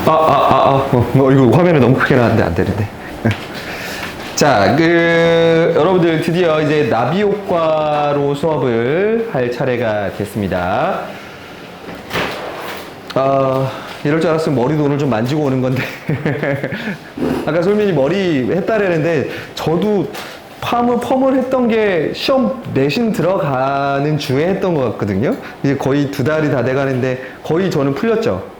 이거 화면에 너무 크게 나왔는데 안 되는데. 자, 여러분들 드디어 이제 나비 효과로 수업을 할 차례가 됐습니다. 이럴 줄 알았으면 머리도 오늘 좀 만지고 오는 건데. 아까 솔민이 머리 했다랬는데, 저도 펌을 했던 게 시험 내신 들어가는 중에 했던 것 같거든요. 이제 거의 2달이 다 돼가는데, 거의 저는 풀렸죠.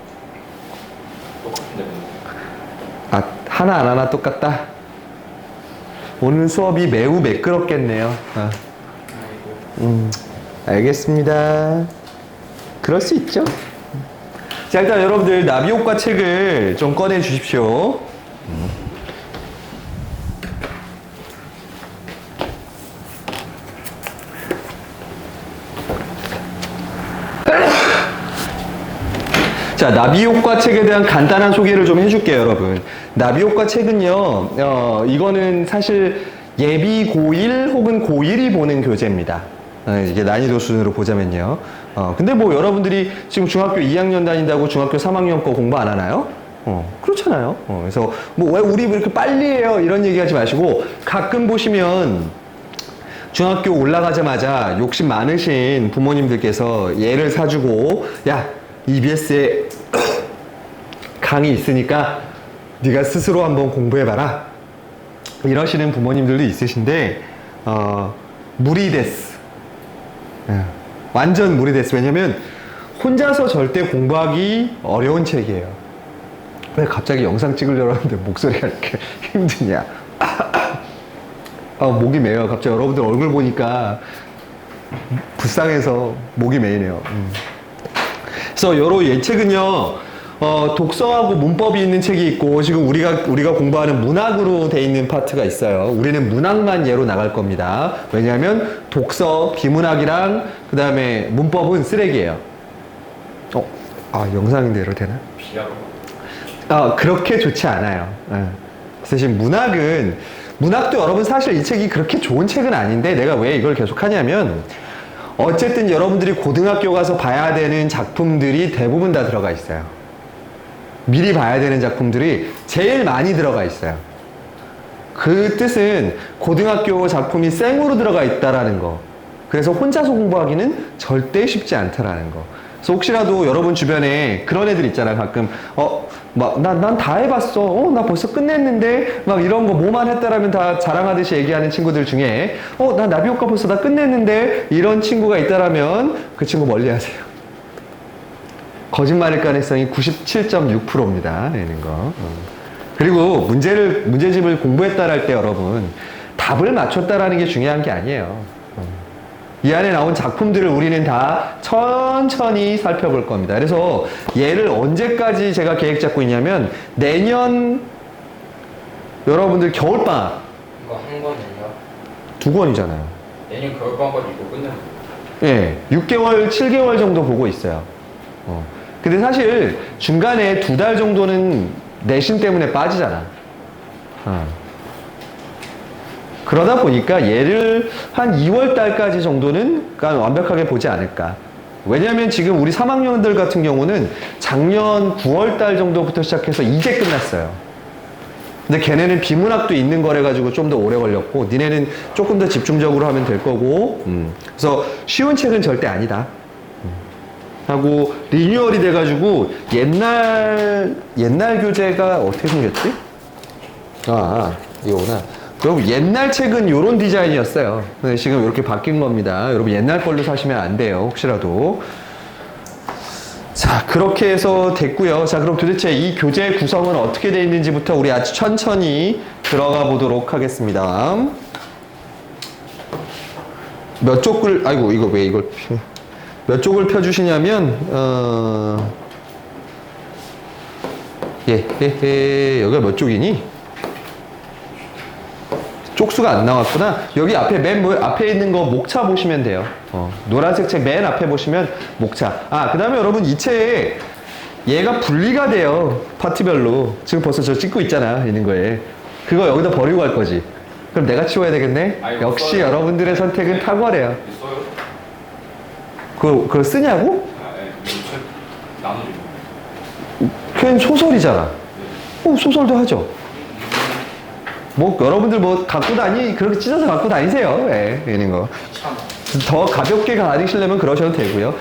하나 안 하나 똑같다? 오늘 수업이 매우 매끄럽겠네요. 알겠습니다. 그럴 수 있죠. 자, 일단 여러분들 나비효과 책을 좀 꺼내 주십시오. 자, 나비효과 책에 대한 간단한 소개를 좀 해줄게요, 여러분. 나비효과 책은요, 이거는 사실 예비 고1 혹은 고1이 보는 교재입니다. 이게 난이도 수준으로 보자면요. 근데 뭐 여러분들이 지금 중학교 2학년 다닌다고 중학교 3학년 거 공부 안 하나요? 그렇잖아요. 그래서 뭐 왜 우리 이렇게 빨리 해요? 이런 얘기 하지 마시고 가끔 보시면 중학교 올라가자마자 욕심 많으신 부모님들께서 얘를 사주고 야, EBS에 강의 있으니까 네가 스스로 한번 공부해봐라 이러시는 부모님들도 있으신데 무리데스. 완전 무리데스. 왜냐면 혼자서 절대 공부하기 어려운 책이에요. 왜 갑자기 영상 찍으려고 하는데 목소리가 이렇게 힘드냐. 목이 메요. 갑자기 여러분들 얼굴 보니까 불쌍해서 목이 메이네요. 그래서 이 책은요, 독서하고 문법이 있는 책이 있고, 지금 우리가 공부하는 문학으로 돼 있는 파트가 있어요. 우리는 문학만 예로 나갈 겁니다. 왜냐하면 독서, 비문학이랑 그 다음에 문법은 쓰레기예요. 영상인데 이럴 되나? 그렇게 좋지 않아요. 대신 문학도 여러분 사실 이 책이 그렇게 좋은 책은 아닌데, 내가 왜 이걸 계속 하냐면, 어쨌든 여러분들이 고등학교 가서 봐야 되는 작품들이 대부분 다 들어가 있어요. 미리 봐야 되는 작품들이 제일 많이 들어가 있어요. 그 뜻은 고등학교 작품이 생으로 들어가 있다라는 거. 그래서 혼자서 공부하기는 절대 쉽지 않다라는 거. 그래서 혹시라도 여러분 주변에 그런 애들 있잖아요. 가끔 난 다 해봤어. 나 벌써 끝냈는데 막 이런 거 뭐만 했다라면 다 자랑하듯이 얘기하는 친구들 중에 난 나비효과 벌써 다 끝냈는데 이런 친구가 있다라면 그 친구 멀리하세요. 거짓말일 가능성이 97.6%입니다. 이런 거. 그리고 문제집을 공부했다랄 때 여러분 답을 맞췄다라는 게 중요한 게 아니에요. 이 안에 나온 작품들을 우리는 다 천천히 살펴볼 겁니다. 그래서 얘를 언제까지 제가 계획 잡고 있냐면 내년 여러분들 겨울방학. 이거 한 권이요? 2권이잖아요. 내년 겨울방학까지 이거 끝내면 돼요? 예, 6개월, 7개월 정도 보고 있어요. 근데 사실 중간에 2달 정도는 내신 때문에 빠지잖아. 그러다 보니까 얘를 한 2월 달까지 정도는 완벽하게 보지 않을까. 왜냐면 지금 우리 3학년들 같은 경우는 작년 9월 달 정도부터 시작해서 이제 끝났어요. 근데 걔네는 비문학도 있는 거래 가지고 좀 더 오래 걸렸고, 니네는 조금 더 집중적으로 하면 될 거고, 그래서 쉬운 책은 절대 아니다. 하고 리뉴얼이 돼가지고 옛날 교재가 어떻게 생겼지? 이거구나. 여러분 옛날 책은 이런 디자인이었어요. 근데 지금 이렇게 바뀐 겁니다. 여러분 옛날 걸로 사시면 안 돼요. 혹시라도. 자, 그렇게 해서 됐고요. 자, 그럼 도대체 이 교재 구성은 어떻게 되어 있는지부터 우리 아주 천천히 들어가 보도록 하겠습니다. 몇 쪽을 이거 왜 이걸 몇 쪽을 펴주시냐면 여기가 몇 쪽이니? 쪽수가 안 나왔구나. 여기 앞에 앞에 있는 거 목차 보시면 돼요. 노란색 책 맨 앞에 보시면 목차. 그 다음에 여러분 이 책 얘가 분리가 돼요. 파트별로. 지금 벌써 저 찍고 있잖아. 있는 거에. 그거 여기다 버리고 갈 거지. 그럼 내가 치워야 되겠네? 역시 여러분들의 선택은 탁월해요. 있어요? 그걸 쓰냐고? 나눠주고. 걔는 소설이잖아. 소설도 하죠. 뭐 여러분들 뭐 갖고 그렇게 찢어서 갖고 다니세요. 예, 이런 거. 참. 더 가볍게 가르치려면 그러셔도 되고요.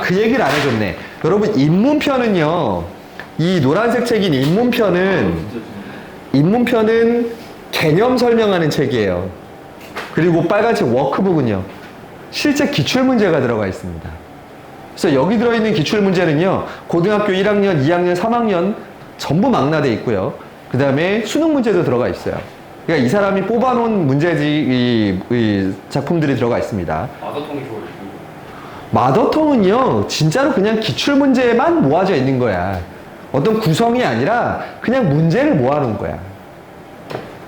그 얘기를 안 해줬네. 여러분, 입문편은요, 이 노란색 책인 입문편은 개념 설명하는 책이에요. 그리고 빨간색 워크북은요, 실제 기출문제가 들어가 있습니다. 그래서 여기 들어있는 기출문제는요, 고등학교 1학년, 2학년, 3학년 전부 망라돼 있고요. 그 다음에 수능 문제도 들어가 있어요. 그러니까 이 사람이 뽑아놓은 문제지, 이 작품들이 들어가 있습니다. 마더통이 좋을 마더텅은요, 진짜로 그냥 기출문제만 모아져 있는 거야. 어떤 구성이 아니라 그냥 문제를 모아놓은 거야.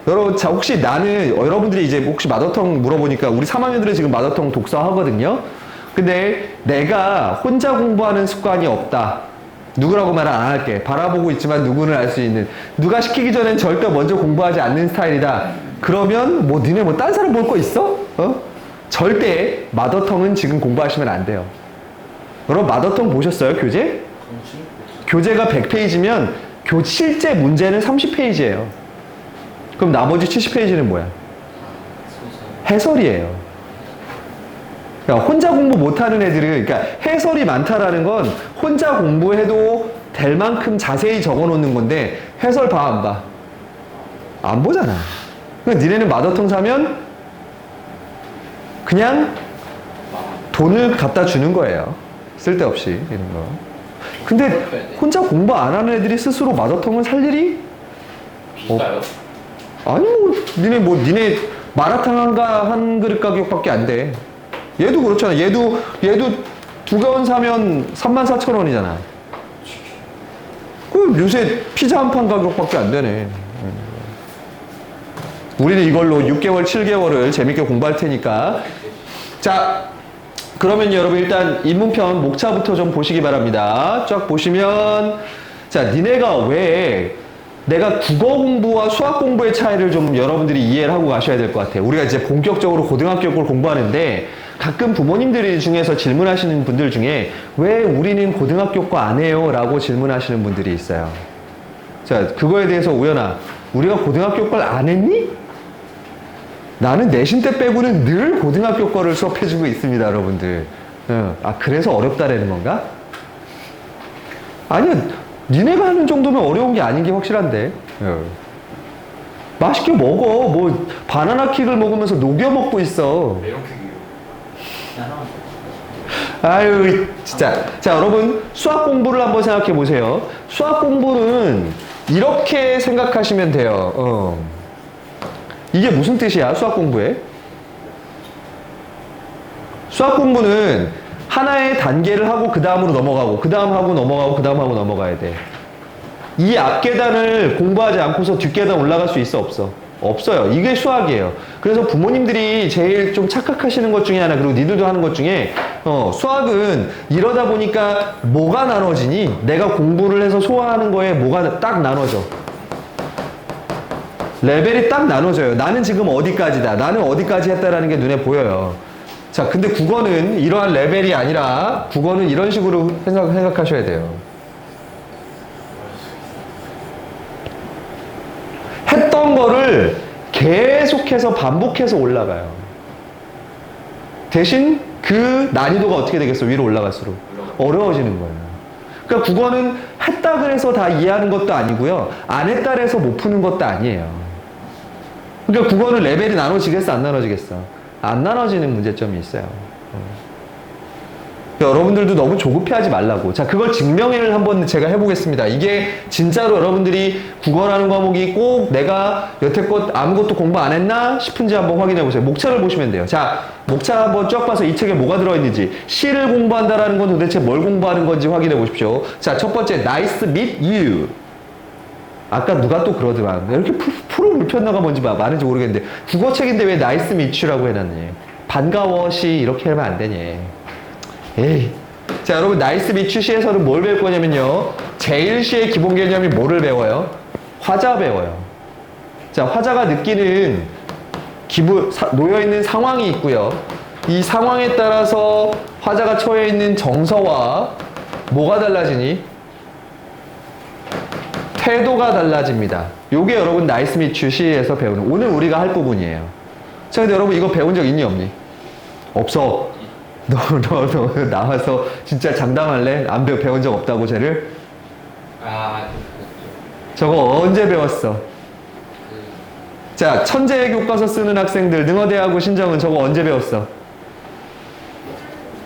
여러분, 자, 혹시 여러분들이 이제 혹시 마더텅 물어보니까 우리 3학년들은 지금 마더텅 독서 하거든요? 근데 내가 혼자 공부하는 습관이 없다. 누구라고 말은 안 할게. 바라보고 있지만 누구는 알 수 있는. 누가 시키기 전엔 절대 먼저 공부하지 않는 스타일이다. 그러면 뭐 니네 뭐 딴 사람 볼 거 있어? 절대 마더텅은 지금 공부하시면 안 돼요. 여러분 마더텅 보셨어요? 교재? 교재가 100페이지면 실제 문제는 30페이지예요. 그럼 나머지 70페이지는 뭐야? 해설이에요. 그러니까 혼자 공부 못하는 애들은, 그러니까 해설이 많다라는 건 혼자 공부해도 될 만큼 자세히 적어놓는 건데 해설 봐, 안 봐? 안 보잖아. 그러니까 니네는 마더텅 사면 그냥 돈을 갖다 주는 거예요. 쓸데없이 이런 거. 근데 혼자 공부 안 하는 애들이 스스로 마더텅을 살 일이? 비싸요? 아니 니네 마라탕 한 그릇 가격밖에 안 돼. 얘도 그렇잖아. 얘도 2권 사면 34,000원이잖아. 그럼 요새 피자 한 판 가격밖에 안 되네. 우리는 이걸로 6개월, 7개월을 재밌게 공부할 테니까. 자, 그러면 여러분 일단 입문편 목차부터 좀 보시기 바랍니다. 쫙 보시면, 자, 니네가 왜 내가 국어 공부와 수학 공부의 차이를 좀 여러분들이 이해를 하고 가셔야 될 것 같아요. 우리가 이제 본격적으로 고등학교 걸 공부하는데 가끔 부모님들 중에서 질문하시는 분들 중에 왜 우리는 고등학교 거 안 해요? 라고 질문하시는 분들이 있어요. 자, 그거에 대해서 우연아, 우리가 고등학교 걸 안 했니? 나는 내신 때 빼고는 늘 고등학교 거를 수업해주고 있습니다, 여러분들. 그래서 어렵다라는 건가? 아니요, 니네가 하는 정도면 어려운 게 아닌 게 확실한데. 맛있게 먹어. 뭐 바나나 킥을 먹으면서 녹여 먹고 있어. 메론킥이요. 아유, 진짜. 자, 여러분, 수학 공부를 한번 생각해 보세요. 수학 공부는 이렇게 생각하시면 돼요. 이게 무슨 뜻이야, 수학 공부에? 수학 공부는 하나의 단계를 하고 그 다음으로 넘어가고, 그 다음 하고 넘어가고, 그 다음 하고 넘어가야 돼. 이 앞 계단을 공부하지 않고서 뒷 계단 올라갈 수 있어, 없어? 없어요. 이게 수학이에요. 그래서 부모님들이 제일 좀 착각하시는 것 중에 하나, 그리고 니들도 하는 것 중에, 수학은 이러다 보니까 뭐가 나눠지니? 내가 공부를 해서 소화하는 거에 뭐가 딱 나눠져. 레벨이 딱 나눠져요. 나는 지금 어디까지다. 나는 어디까지 했다라는 게 눈에 보여요. 자, 근데 국어는 이러한 레벨이 아니라 국어는 이런 식으로 생각하셔야 돼요. 했던 거를 계속해서 반복해서 올라가요. 대신 그 난이도가 어떻게 되겠어? 위로 올라갈수록 어려워지는 거예요. 그러니까 국어는 했다 그래서 다 이해하는 것도 아니고요. 안 했다 그래서 못 푸는 것도 아니에요. 그러니까 국어는 레벨이 나눠지겠어, 안 나눠지겠어? 안 나눠지는 문제점이 있어요. 여러분들도 너무 조급해하지 말라고. 자, 그걸 증명을 한번 제가 해보겠습니다. 이게 진짜로 여러분들이 국어라는 과목이 꼭 내가 여태껏 아무것도 공부 안 했나 싶은지 한번 확인해 보세요. 목차를 보시면 돼요. 자, 목차 한번 쭉 봐서 이 책에 뭐가 들어있는지, 시를 공부한다라는 건 도대체 뭘 공부하는 건지 확인해 보십시오. 자, 첫 번째, nice meet you. 아까 누가 또 그러더만, 이렇게 프로 물편나가 뭔지 많은지 모르겠는데, 국어책인데 왜 nice meet you라고 해놨니? 반가워 시 이렇게 하면 안 되니. 에이. 자, 여러분, 나이스 미추 시에서는 뭘 배울 거냐면요. 제1시의 기본 개념이 뭐를 배워요? 화자 배워요. 자, 화자가 느끼는 놓여있는 상황이 있고요. 이 상황에 따라서 화자가 처해 있는 정서와 뭐가 달라지니? 태도가 달라집니다. 요게 여러분 나이스 미츠 시에서 배우는 오늘 우리가 할 부분이에요. 자, 근데 여러분 이거 배운 적 있니 없니? 없어. 너 나와서 진짜 장담할래? 안 배운 적 없다고 쟤를? 아, 저거 언제 배웠어? 그, 자, 천재 교과서 쓰는 학생들 능어대하고 신정은 저거 언제 배웠어?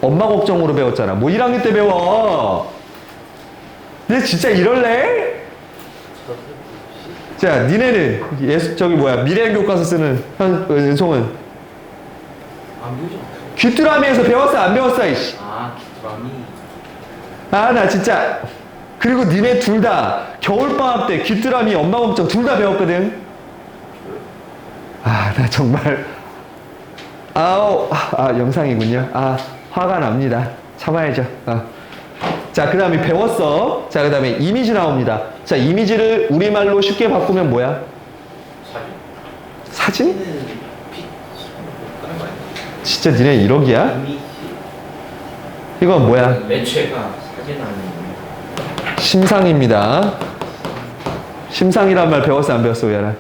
엄마 걱정으로 배웠잖아. 뭐 1학년 때 배워. 근데 진짜 이럴래? 자, 니네는 저기 뭐야 미래 교과서 쓰는 은송은 안 보죠? 귀뚜라미에서 배웠어 안 배웠어 이씨. 아, 기뚜라미. 아 나 진짜. 그리고 니네 둘 다 겨울방학 때 귀뚜라미 엄마 걱정 둘 다 배웠거든. 아 나 정말 영상이군요. 화가 납니다. 참아야죠. 자, 그 다음에 배웠어. 자, 그 다음에 이미지 나옵니다. 자, 이미지를 우리말로 쉽게 바꾸면 뭐야? 사진? 사진? 픽. 다른 거 아니야? 진짜 니네 1억이야? 이미지. 이건 뭐야? 매체가 사진 아니면 심상입니다. 심상이란 말 배웠어 안 배웠어 우야라?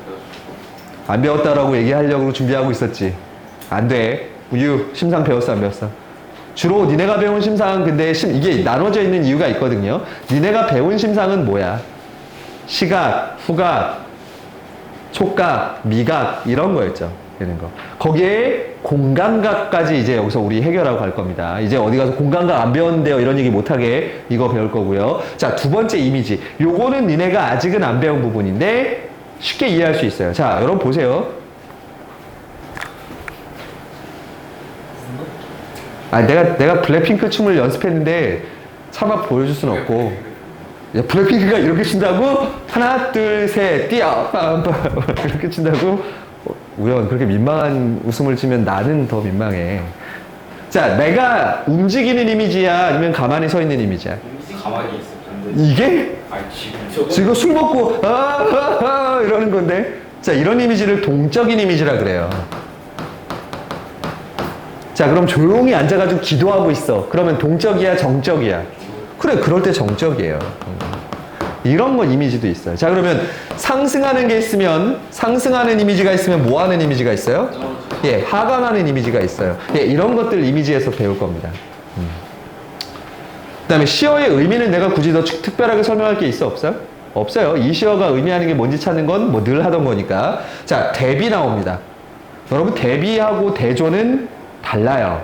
안 배웠다라고 얘기하려고 준비하고 있었지. 안 돼. 우유 심상 배웠어 안 배웠어? 주로 니네가 배운 심상 근데 이게 나눠져 있는 이유가 있거든요. 니네가 배운 심상은 뭐야? 시각, 후각, 촉각, 미각 이런 거였죠. 이런 거. 거기에 공감각까지 이제 여기서 우리 해결하고 갈 겁니다. 이제 어디 가서 공감각 안 배웠는데요 이런 얘기 못하게 이거 배울 거고요. 자, 두 번째 이미지. 요거는 니네가 아직은 안 배운 부분인데 쉽게 이해할 수 있어요. 자, 여러분 보세요. 내가 블랙핑크 춤을 연습했는데 차마 보여줄 수는 없고. 야, 블랙핑크가 이렇게 춘다고? 하나, 둘, 셋, 뛰어! 빰빰. 이렇게 춘다고? 우연, 그렇게 민망한 웃음을 치면 나는 더 민망해. 자, 내가 움직이는 이미지야? 아니면 가만히 서 있는 이미지야? 가만히 있어. 이게? 아니, 지금 지금 술 먹고, 이러는 건데. 자, 이런 이미지를 동적인 이미지라 그래요. 자, 그럼 조용히 앉아가지고 기도하고 있어. 그러면 동적이야, 정적이야? 그래, 그럴 때 정적이에요. 이런 건 이미지도 있어요. 자, 그러면 상승하는 게 있으면, 상승하는 이미지가 있으면 뭐 하는 이미지가 있어요? 예, 하강하는 이미지가 있어요. 예, 이런 것들 이미지에서 배울 겁니다. 그 다음에 시어의 의미는 내가 굳이 더 특별하게 설명할 게 있어? 없어요? 없어요. 이 시어가 의미하는 게 뭔지 찾는 건 뭐 늘 하던 거니까. 자, 대비 나옵니다. 여러분, 대비하고 대조는 달라요.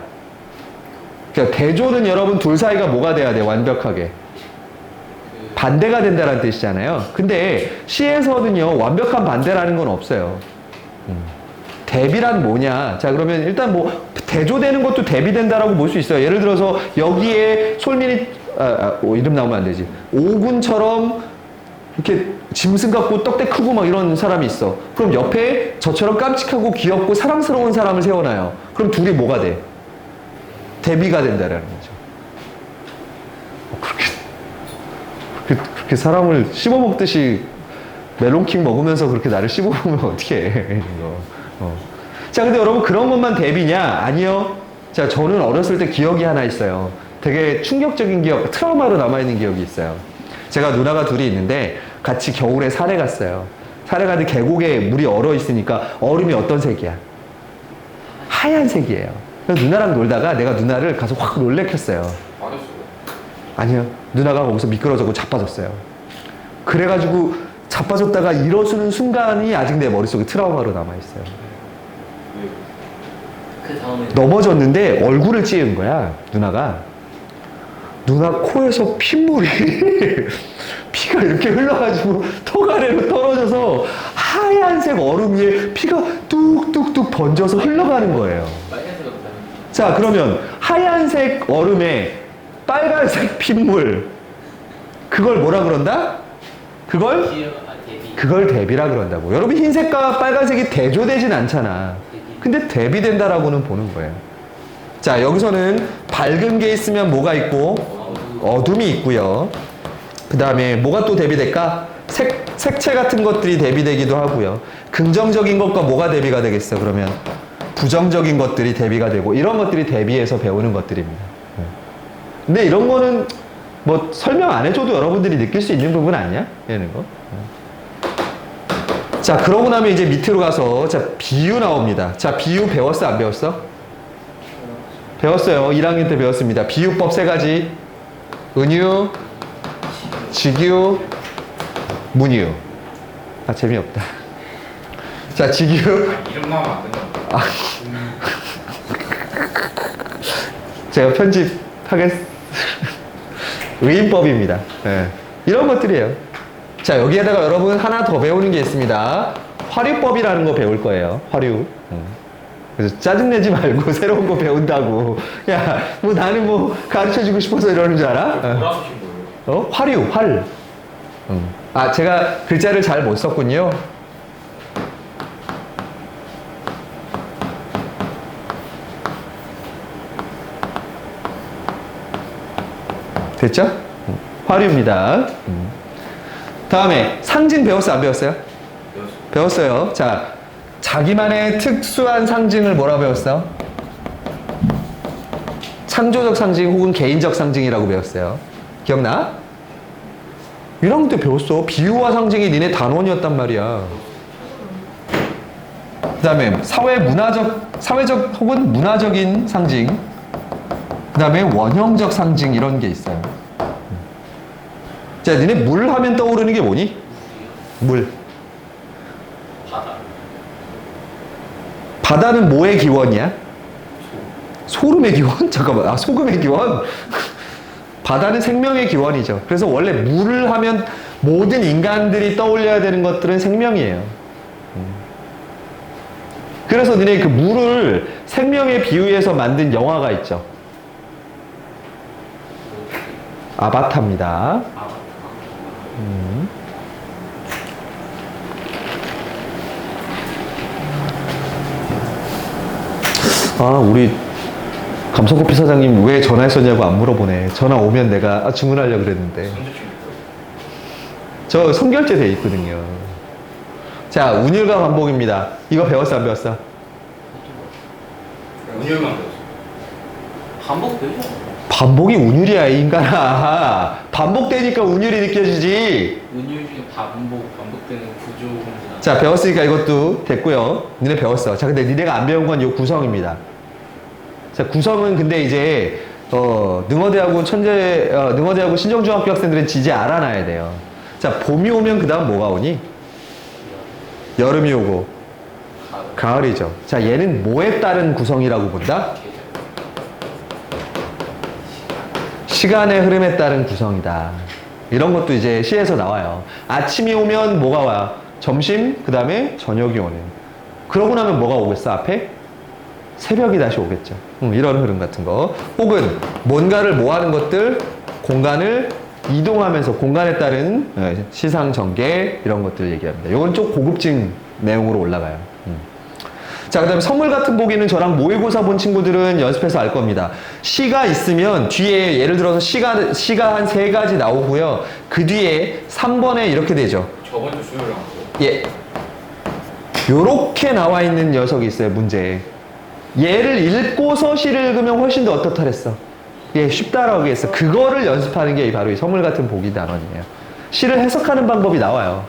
그러니까 대조는 여러분 둘 사이가 뭐가 돼야 돼? 완벽하게. 반대가 된다는 뜻이잖아요. 근데 시에서는요, 완벽한 반대라는 건 없어요. 대비란 뭐냐? 자, 그러면 일단 뭐 대조되는 것도 대비된다라고 볼 수 있어요. 예를 들어서 여기에 솔민이 이름 나오면 안 되지. 오군처럼 이렇게 짐승 같고 떡대 크고 막 이런 사람이 있어. 그럼 옆에 저처럼 깜찍하고 귀엽고 사랑스러운 사람을 세워놔요. 그럼 둘이 뭐가 돼? 대비가 된다라는 거죠. 그렇게 사람을 씹어먹듯이 멜론킹 먹으면서 그렇게 나를 씹어보면 어떻게 해? 자, 근데 여러분 그런 것만 대비냐? 아니요. 자, 저는 어렸을 때 기억이 하나 있어요. 되게 충격적인 기억, 트라우마로 남아있는 기억이 있어요. 제가 누나가 둘이 있는데 같이 겨울에 산에 갔어요. 산에 가는데 계곡에 물이 얼어 있으니까 얼음이 어떤 색이야? 하얀색이에요. 그래서 누나랑 놀다가 내가 누나를 가서 확 놀래켰어요. 맞았어요. 아니요. 누나가 거기서 미끄러져고 자빠졌어요. 그래가지고 자빠졌다가 일어서는 순간이 아직 내 머릿속에 트라우마로 남아있어요. 그 다음에 넘어졌는데 얼굴을 찌은 거야, 누나가. 누나 코에서 핏물이 피가 이렇게 흘러가지고 턱 아래로 떨어져서 하얀색 얼음 위에 피가 뚝뚝뚝 번져서 흘러가는 거예요. 빨간색으로 자, 그러면 하얀색 얼음에 빨간색 핏물, 그걸 뭐라 그런다? 그걸? 대비. 그걸 대비라 그런다고. 여러분, 흰색과 빨간색이 대조되진 않잖아. 근데 대비된다라고는 보는 거예요. 자, 여기서는 밝은 게 있으면 뭐가 있고 어둠이 있고요. 그 다음에 뭐가 또 대비될까? 색채 같은 것들이 대비되기도 하고요. 긍정적인 것과 뭐가 대비가 되겠어? 그러면 부정적인 것들이 대비가 되고, 이런 것들이 대비해서 배우는 것들입니다. 근데 이런 거는 뭐 설명 안 해줘도 여러분들이 느낄 수 있는 부분 아니야? 이런 거. 자, 그러고 나면 이제 밑으로 가서 자, 비유 나옵니다. 자, 비유 배웠어, 안 배웠어? 배웠어요. 1학년 때 배웠습니다. 비유법 3가지. 은유, 직유, 문유. 아, 재미없다. 자, 직유. 이름만 만든다. 제가 편집하겠습니다. 의인법입니다. 네. 이런 것들이에요. 자, 여기에다가 여러분 하나 더 배우는 게 있습니다. 화류법이라는 거 배울 거예요. 화류. 그래서 짜증내지 말고 새로운 거 배운다고. 야, 뭐 나는 뭐 가르쳐주고 싶어서 이러는 줄 알아? 뭐라 하신 거예요? 화류, 활. 아, 제가 글자를 잘 못 썼군요. 됐죠? 화류입니다. 다음에 상징 배웠어, 안 배웠어요? 배웠어요. 자, 자기만의 특수한 상징을 뭐라 배웠어? 창조적 상징 혹은 개인적 상징이라고 배웠어요. 기억나? 1학년 때 배웠어. 비유와 상징이 니네 단원이었단 말이야. 그 다음에 사회적 혹은 문화적인 상징. 그 다음에 원형적 상징 이런 게 있어요. 자, 니네 물 하면 떠오르는 게 뭐니? 물. 바다. 바다는 뭐의 기원이야? 소름의 기원? 잠깐만. 아, 소금의 기원? 바다는 생명의 기원이죠. 그래서 원래 물을 하면 모든 인간들이 떠올려야 되는 것들은 생명이에요. 그래서 니네 그 물을 생명에 비유해서 만든 영화가 있죠. 아바타입니다. 아, 우리 감성커피 사장님 왜 전화했었냐고 안 물어보네. 전화 오면 내가 주문하려고 그랬는데. 저 선결제 돼 있거든요. 자, 운율과 반복입니다. 이거 배웠어, 안 배웠어? 운율만 배웠어. 반복 배우죠. 반복이 운율이야, 이 인간아. 반복되니까 운율이 느껴지지. 운율 중에 반복되는 구조 문제나. 자, 배웠으니까 이것도 됐고요. 니네 배웠어. 자, 근데 니네가 안 배운 건 요 구성입니다. 자, 구성은 근데 이제 능어대학원 능어대학원 신정중학교 학생들은 지지 알아놔야 돼요. 자, 봄이 오면 그 다음 뭐가 오니? 여름이 오고 가을이죠. 자, 얘는 뭐에 따른 구성이라고 본다? 시간의 흐름에 따른 구성이다. 이런 것도 이제 시에서 나와요. 아침이 오면 뭐가 와? 점심, 그 다음에 저녁이 오는. 그러고 나면 뭐가 오겠어, 앞에? 새벽이 다시 오겠죠. 이런 흐름 같은 거. 혹은 뭔가를 뭐 하는 것들, 공간을 이동하면서 공간에 따른 시상 전개, 이런 것들 얘기합니다. 이건 좀 고급진 내용으로 올라가요. 자, 그 다음에 선물 같은 보기는 저랑 모의고사 본 친구들은 연습해서 알 겁니다. 시가 있으면 뒤에 예를 들어서 시가 한 3가지 나오고요. 그 뒤에 3번에 이렇게 되죠. 저번 주 수요일 나왔어요. 예. 요렇게 나와 있는 녀석이 있어요, 문제에. 얘를 읽고서 시를 읽으면 훨씬 더 어떻다 그랬어? 예, 쉽다라고 했어. 그거를 연습하는 게 바로 이 선물 같은 보기 단원이에요. 시를 해석하는 방법이 나와요.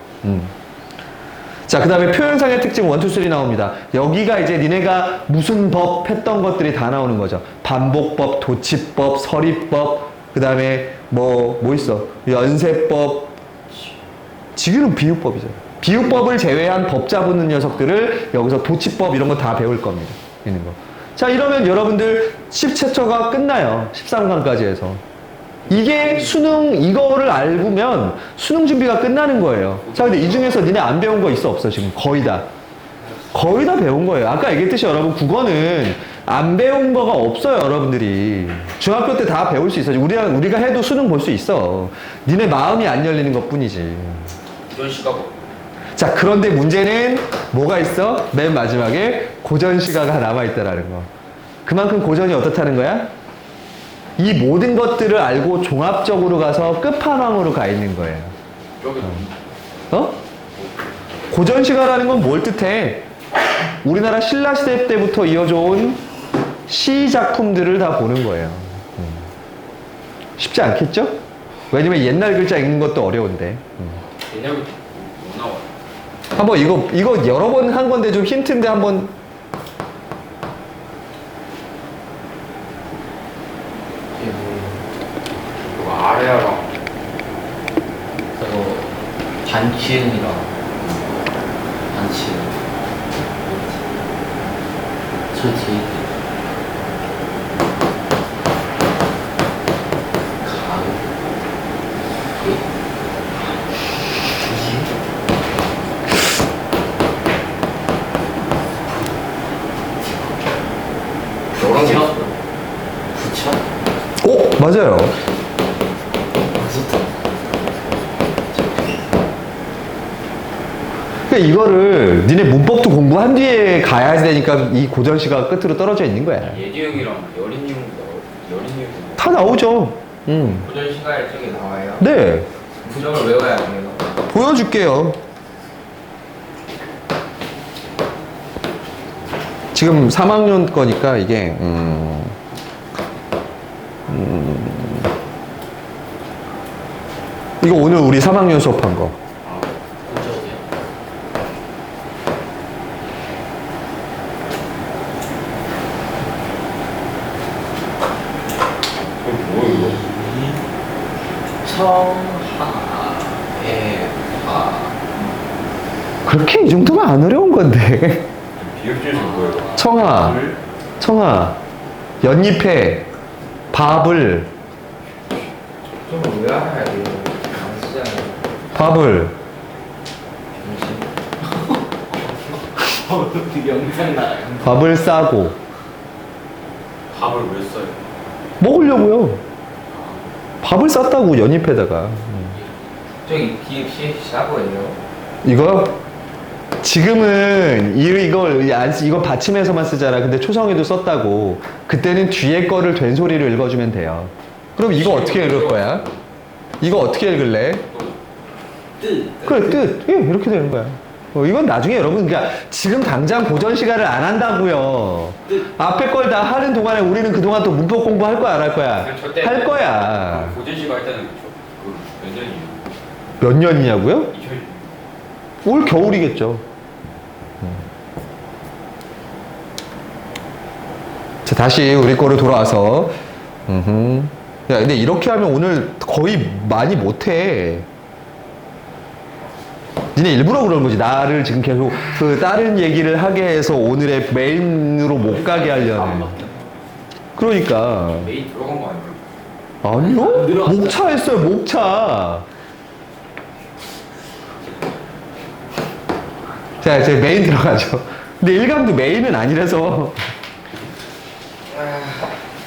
자, 그 다음에 표현상의 특징 1, 2, 3 나옵니다. 여기가 이제 니네가 무슨 법 했던 것들이 다 나오는 거죠. 반복법, 도치법, 서리법, 그 다음에 뭐 있어? 연세법, 지금은 비유법이죠. 비유법을 제외한 법 잡는 녀석들을 여기서 도치법 이런 거 다 배울 겁니다. 있는 거. 자, 이러면 여러분들 10챕터가 끝나요. 13강까지 해서. 이게 수능, 이거를 알고면 수능 준비가 끝나는 거예요. 자, 근데 이 중에서 니네 안 배운 거 있어, 없어, 지금? 거의 다. 거의 다 배운 거예요. 아까 얘기했듯이 여러분, 국어는 안 배운 거가 없어요, 여러분들이. 중학교 때 다 배울 수 있어요. 우리가 해도 수능 볼 수 있어. 니네 마음이 안 열리는 것 뿐이지. 이런 시가 뭐? 자, 그런데 문제는 뭐가 있어? 맨 마지막에 고전시가가 남아있다라는 거. 그만큼 고전이 어떻다는 거야? 이 모든 것들을 알고 종합적으로 가서 끝판왕으로 가 있는 거예요. 여기 고전시가라는 건 뭘 뜻해? 우리나라 신라시대 때부터 이어져 온 시 작품들을 다 보는 거예요. 쉽지 않겠죠? 왜냐면 옛날 글자 읽는 것도 어려운데. 옛날부터 못 나와요. 한번 이거 여러 번 한 건데 좀 힌트인데 한번. 이게 뭐 아래아가 그거 반치은이라 반치은 저 뒤에 있대. 가을 여러 개 부처? 오, 맞아요. 그러니까 이거를 니네 문법도 공부한 뒤에 가야 되니까 이 고전시가 끝으로 떨어져 있는 거야. 예지형이랑 여린이형 다 나오죠. 고전 시가에 저게 나와요. 네, 부정을 외워야 돼요. 보여줄게요. 지금 3학년 거니까 이게 이거 오늘 우리 3학년 수업한 거. 아, 어쩌세요? 뭐야 이거? 청하에 화 그렇게 이 정도면 안 어려운 건데. 비읍지에서 뭐예요? 청아, 청아, 연잎에 밥을, 좀 외워야 돼요. 안 쓰잖아요. 밥을. 병신. 영상 나요. 밥을 싸고 밥을 왜 써요? 먹으려고요. 밥을 쌌다고 연잎에다가. 저기 비읍시 싸고예요. 이거 지금은 이거 받침해서만 쓰잖아. 근데 초성에도 썼다고. 그때는 뒤에 거를 된소리로 읽어주면 돼요. 그럼 이거 어떻게 읽을 거야? 이거 어떻게 읽을래? 뜻. 그래, 뜻. 예, 이렇게 되는 거야. 이건 나중에 여러분, 그러니까 지금 당장 고전 시간을 안 한다고요. 앞에 걸 다 하는 동안에 우리는 그동안 또 문법 공부할 거야, 안 할 거야? 할 거야. 고전 시가 할 때는 몇 년이에요? 몇 년이냐고요? 2000. 올 겨울이겠죠. 자, 다시 우리 거로 돌아와서. 야, 근데 이렇게 하면 오늘 거의 많이 못해. 니네 일부러 그러는 거지. 나를 지금 계속 그 다른 얘기를 하게 해서 오늘의 메인으로 못 가게 하려는. 그러니까. 메인 들어간 거 아니에요? 아니요? 늘어났다. 목차 했어요, 목차. 자, 이제 메인 들어가죠. 근데 일감도 메인은 아니라서.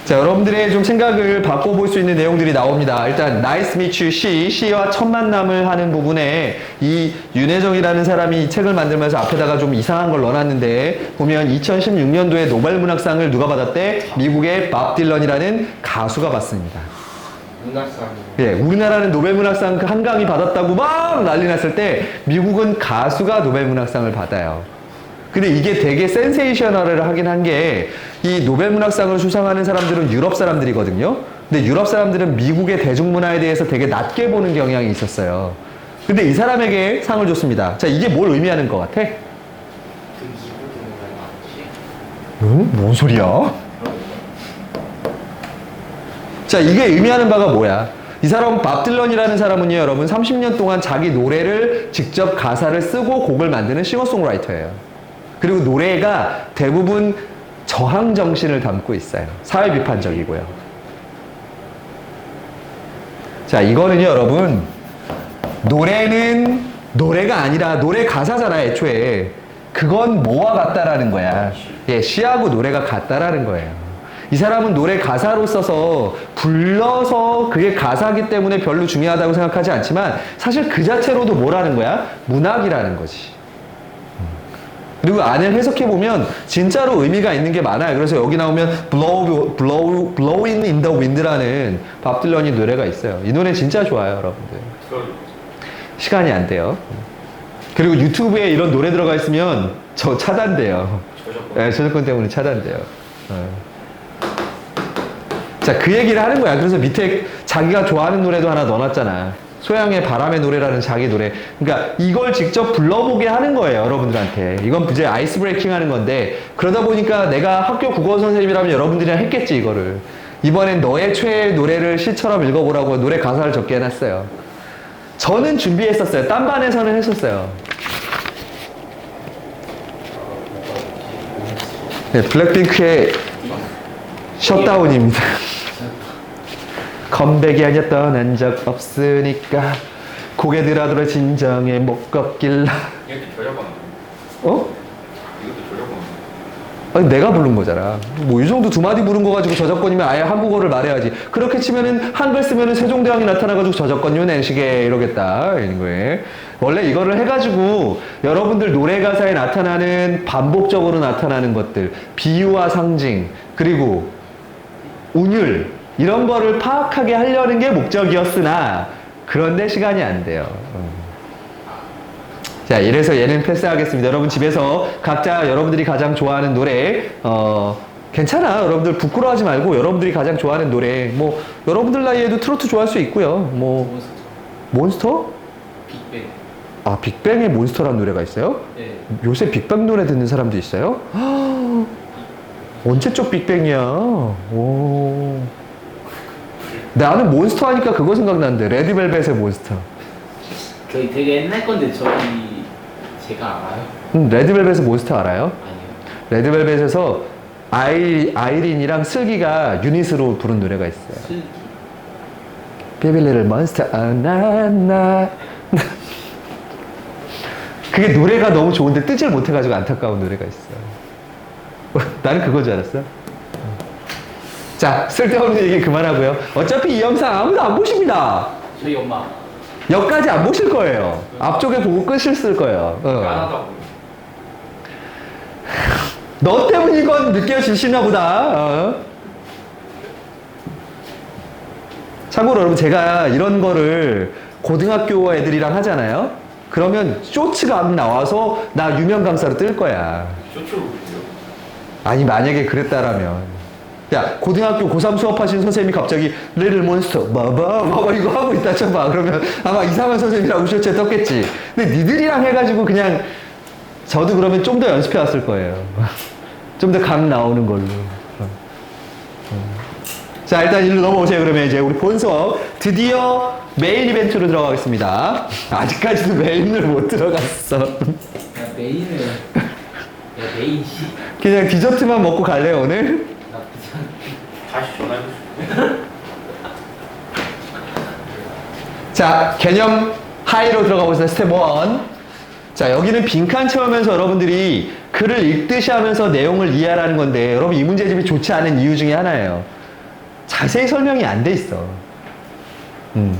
자, 여러분들의 좀 생각을 바꿔볼 수 있는 내용들이 나옵니다. 일단, Nice meet you, she와 첫 만남을 하는 부분에 이 윤혜정이라는 사람이 이 책을 만들면서 앞에다가 좀 이상한 걸 넣어놨는데, 보면 2016년도에 노벨문학상을 누가 받았대? 미국의 밥 딜런이라는 가수가 받습니다. 문학상. 예, 우리나라는 노벨문학상 그 한강이 받았다고 막 난리 났을 때, 미국은 가수가 노벨문학상을 받아요. 근데 이게 되게 센세이셔널을 하긴 한 게, 이 노벨문학상을 수상하는 사람들은 유럽 사람들이거든요. 근데 유럽 사람들은 미국의 대중문화에 대해서 되게 낮게 보는 경향이 있었어요. 근데 이 사람에게 상을 줬습니다. 자, 이게 뭘 의미하는 것 같아? 그 이부 등을 맞지? 응? 뭔 소리야? 자, 이게 의미하는 바가 뭐야? 이 사람 밥 딜런이라는 사람은요, 여러분 30년 동안 자기 노래를 직접 가사를 쓰고 곡을 만드는 싱어송라이터예요. 그리고 노래가 대부분 저항 정신을 담고 있어요. 사회 비판적이고요. 자, 이거는요, 여러분, 노래는 노래가 아니라 노래 가사잖아, 애초에. 그건 뭐와 같다라는 거야. 예, 시하고 노래가 같다라는 거예요. 이 사람은 노래 가사로 써서 불러서 그게 가사기 때문에 별로 중요하다고 생각하지 않지만 사실 그 자체로도 뭐라는 거야? 문학이라는 거지. 그리고 안을 해석해보면 진짜로 의미가 있는 게 많아요. 그래서 여기 나오면 Blowing in the Wind라는 밥 딜런이 노래가 있어요. 이 노래 진짜 좋아요, 여러분들. 시간이 안 돼요. 그리고 유튜브에 이런 노래 들어가 있으면 저 차단돼요. 네, 저작권 때문에 차단돼요. 자, 그 얘기를 하는 거야. 그래서 밑에 자기가 좋아하는 노래도 하나 넣어놨잖아. 소양의 바람의 노래라는 자기 노래. 그러니까 이걸 직접 불러보게 하는 거예요, 여러분들한테. 이건 이제 아이스 브레이킹 하는 건데, 그러다 보니까 내가 학교 국어 선생님이라면 여러분들이랑 했겠지, 이거를. 이번엔 너의 최애 노래를 시처럼 읽어보라고 노래 가사를 적게 해놨어요. 저는 준비했었어요. 딴 반에서는 했었어요. 네, 블랙핑크의 셧다운입니다. 컴백이 아니야 떠난 적 없으니까 고개 들어들어 진정에 못 걷길라. 이것도 저작권 어? 이것도 저작권 아니 내가 부른 거잖아. 뭐 이 정도 두 마디 부른 거 가지고 저작권이면 아예 한국어를 말해야지. 그렇게 치면은 한글 쓰면은 세종대왕이 나타나가지고 저작권료 내시게 이러겠다 이런 거에. 원래 이거를 해가지고 여러분들 노래 가사에 나타나는 반복적으로 나타나는 것들, 비유와 상징, 그리고 운율 이런 거를 파악하게 하려는 게 목적이었으나 그런데 시간이 안 돼요. 자, 이래서 얘는 패스하겠습니다. 여러분 집에서 각자 여러분들이 가장 좋아하는 노래, 괜찮아. 여러분들 부끄러워하지 말고 여러분들이 가장 좋아하는 노래, 뭐 여러분들 나이에도 트로트 좋아할 수 있고요. 뭐 몬스터? 빅뱅. 아, 빅뱅의 몬스터라는 노래가 있어요? 네. 요새 빅뱅 노래 듣는 사람도 있어요? 언제적 빅뱅이야? 오. 나는 몬스터 하니까 그거 생각나는데 레드벨벳의 몬스터. 저희 되게 옛날 건데 저희 제가 알아요? 레드벨벳의 몬스터 알아요? 아니요. 레드벨벳에서 아이린이랑 슬기가 유닛으로 부른 노래가 있어요. 슬기. 베빌리를 몬스터 나나. 그게 노래가 너무 좋은데 뜨질 못해가지고 안타까운 노래가 있어요. 나는 그거 줄 알았어. 자, 쓸데없는 얘기 그만하고요. 어차피 이 영상 아무도 안 보십니다. 저희 엄마. 여기까지 안 보실 거예요. 앞쪽에 보고 끄실 거예요. 까다고. 너 때문인 건 느껴지시나 보다. 참고로 여러분, 제가 이런 거를 고등학교 애들이랑 하잖아요. 그러면 쇼츠가 나와서 나 유명 강사로 뜰 거야. 쇼츠로 보세요. 아니, 만약에 그랬다라면. 야, 고등학교 고3 수업하신 선생님이 갑자기 리틀 몬스터 봐봐 이거 하고 있다 쳐봐. 그러면 아마 이상한 선생님이라고 쇼츠에 떴겠지. 근데 니들이랑 해가지고 그냥 저도 그러면 좀 더 연습해 왔을 거예요. 좀 더 감 나오는 걸로. 자, 일단 일로 넘어오세요. 그러면 이제 우리 본 수업 드디어 메인 이벤트로 들어가겠습니다. 아직까지도 메인을 못 들어갔어. 야, 메인을. 야, 메인 씨. 그냥 디저트만 먹고 갈래요, 오늘? 나쁘지 않아. 다시 전화해보시고. 자, 개념 하이로 들어가 보세요. 스텝 1. 자, 여기는 빈칸 채우면서 여러분들이 글을 읽듯이 하면서 내용을 이해하라는 건데, 여러분 이 문제집이 좋지 않은 이유 중에 하나예요. 자세히 설명이 안 돼 있어.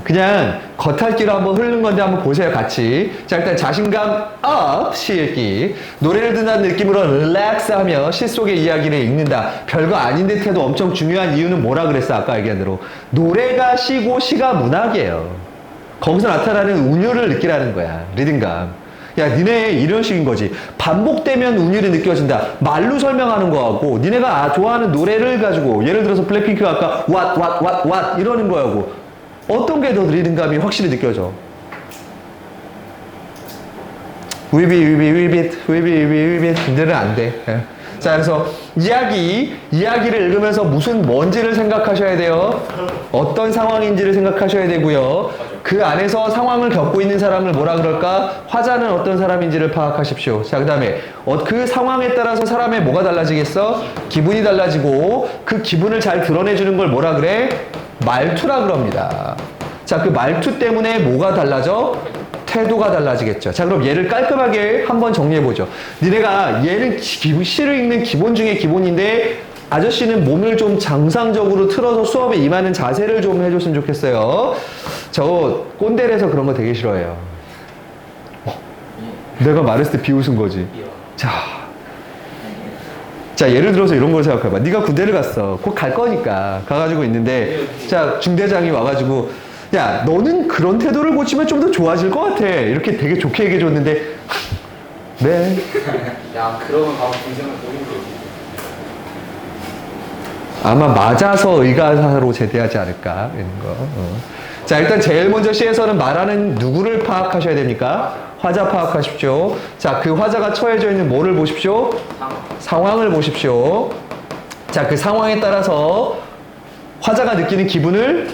그냥 겉핥기로 한번 흐르는 건데 한번 보세요, 같이. 자, 일단 자신감 업, 시 읽기. 노래를 듣는 느낌으로 릴렉스 하며 시 속의 이야기를 읽는다. 별거 아닌 듯 해도 엄청 중요한 이유는 뭐라 그랬어, 아까 얘기한 대로. 노래가 시고 시가 문학이에요. 거기서 나타나는 운율을 느끼라는 거야, 리듬감. 야, 니네 이런 식인 거지. 반복되면 운율이 느껴진다. 말로 설명하는 거하고, 니네가 좋아하는 노래를 가지고, 예를 들어서 블랙핑크가 아까 what 이러는 거하고, 어떤 게 더 리듬감이 확실히 느껴져? 위빗. 니들은 안 돼. 예. 자, 그래서 이야기를 읽으면서 뭔지를 생각하셔야 돼요. 어떤 상황인지를 생각하셔야 되고요. 그 안에서 상황을 겪고 있는 사람을 뭐라 그럴까? 화자는 어떤 사람인지를 파악하십시오. 자, 그 다음에 그 상황에 따라서 사람의 뭐가 달라지겠어? 기분이 달라지고, 그 기분을 잘 드러내주는 걸 뭐라 그래? 말투라 그럽니다. 자, 그 말투 때문에 뭐가 달라져? 태도가 달라지겠죠. 자, 그럼 얘를 깔끔하게 한번 정리해보죠. 니네가 얘는 시를 읽는 기본 중에 기본인데, 아저씨는 몸을 좀 정상적으로 틀어서 수업에 임하는 자세를 좀 해줬으면 좋겠어요. 저 꼰대라서 그런 거 되게 싫어해요. 내가 말했을 때 비웃은 거지. 자, 예를 들어서 이런 걸 생각해봐. 네가 군대를 갔어. 곧 갈 거니까. 가가지고 있는데, 자, 중대장이 와가지고, 야, 너는 그런 태도를 고치면 좀 더 좋아질 것 같아. 이렇게 되게 좋게 얘기해줬는데, 네. 야, 그러면 바로 군생활 너무 아마 맞아서 의가사로 제대하지 않을까 이런 거. 자, 일단 제일 먼저 시에서는 말하는 누구를 파악하셔야 됩니까? 화자 파악하십시오. 자, 그 화자가 처해져 있는 뭐를 보십시오? 상황을 보십시오. 자, 그 상황에 따라서 화자가 느끼는 기분을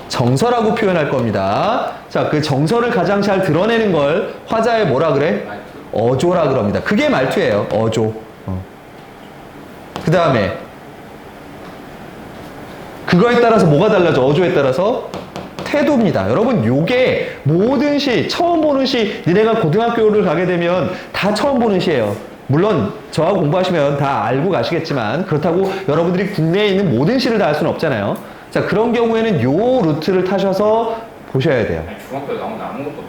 정서라고 표현할 겁니다. 자, 그 정서를 가장 잘 드러내는 걸 화자의 뭐라 그래? 어조라 그럽니다. 그게 말투예요. 어조. 그 다음에 그거에 따라서 뭐가 달라져? 어조에 따라서 태도입니다. 여러분, 요게 모든 시, 처음 보는 시, 니네가 고등학교를 가게 되면 다 처음 보는 시예요. 물론 저하고 공부하시면 다 알고 가시겠지만 그렇다고 여러분들이 국내에 있는 모든 시를 다 할 수는 없잖아요. 자, 그런 경우에는 요 루트를 타셔서 보셔야 돼요. 아니, 중학교에 나오는 아무것도 없어요.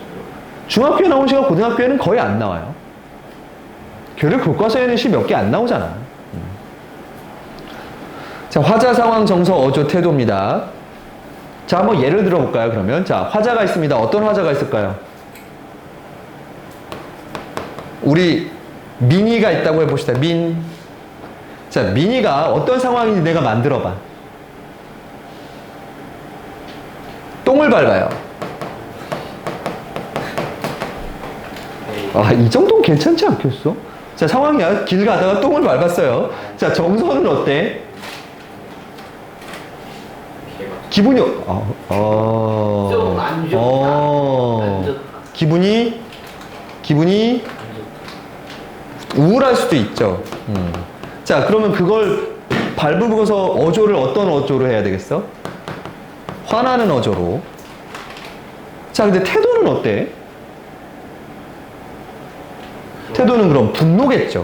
중학교에 나온 시가 고등학교에는 거의 안 나와요. 교육 교과서에는 시 몇 개 안 나오잖아. 자, 화자, 상황, 정서, 어조, 태도입니다. 자, 한번 예를 들어볼까요, 그러면? 자, 화자가 있습니다. 어떤 화자가 있을까요? 우리 민이가 있다고 해봅시다. 자, 민이가 어떤 상황인지 내가 만들어봐. 똥을 밟아요. 아, 이 정도는 괜찮지 않겠어? 자, 상황이야. 길 가다가 똥을 밟았어요. 자, 정서는 어때? 기분이 좀 안 좋다. 안 좋다. 기분이 우울할 수도 있죠. 자, 그러면 그걸 밟으고서 어조를 어떤 어조로 해야 되겠어? 화나는 어조로. 자, 근데 태도는 어때? 태도는 그럼 분노겠죠.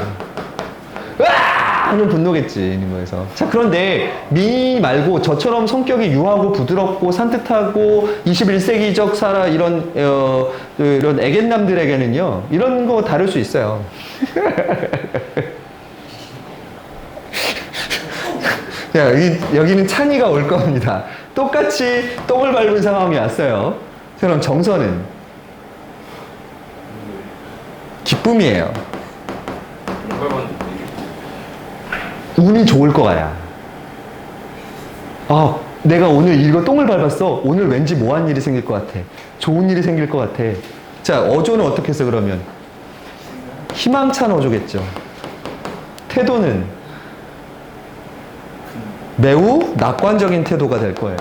으아! 하는 분노겠지, 이거에서. 자, 그런데 미 말고 저처럼 성격이 유하고 부드럽고 산뜻하고 21세기적 이런 애견남들에게는요, 이런 거 다를 수 있어요. 자, 여기는 찬이가 올 겁니다. 똑같이 똥을 밟은 상황이 왔어요. 그럼 정서는 기쁨이에요. 운이 좋을 거야. 아, 내가 오늘 이거 똥을 밟았어. 오늘 왠지 뭐한 일이 생길 것 같아. 좋은 일이 생길 것 같아. 자, 어조는 어떻게 했어, 그러면? 희망찬 어조겠죠. 태도는 매우 낙관적인 태도가 될 거예요.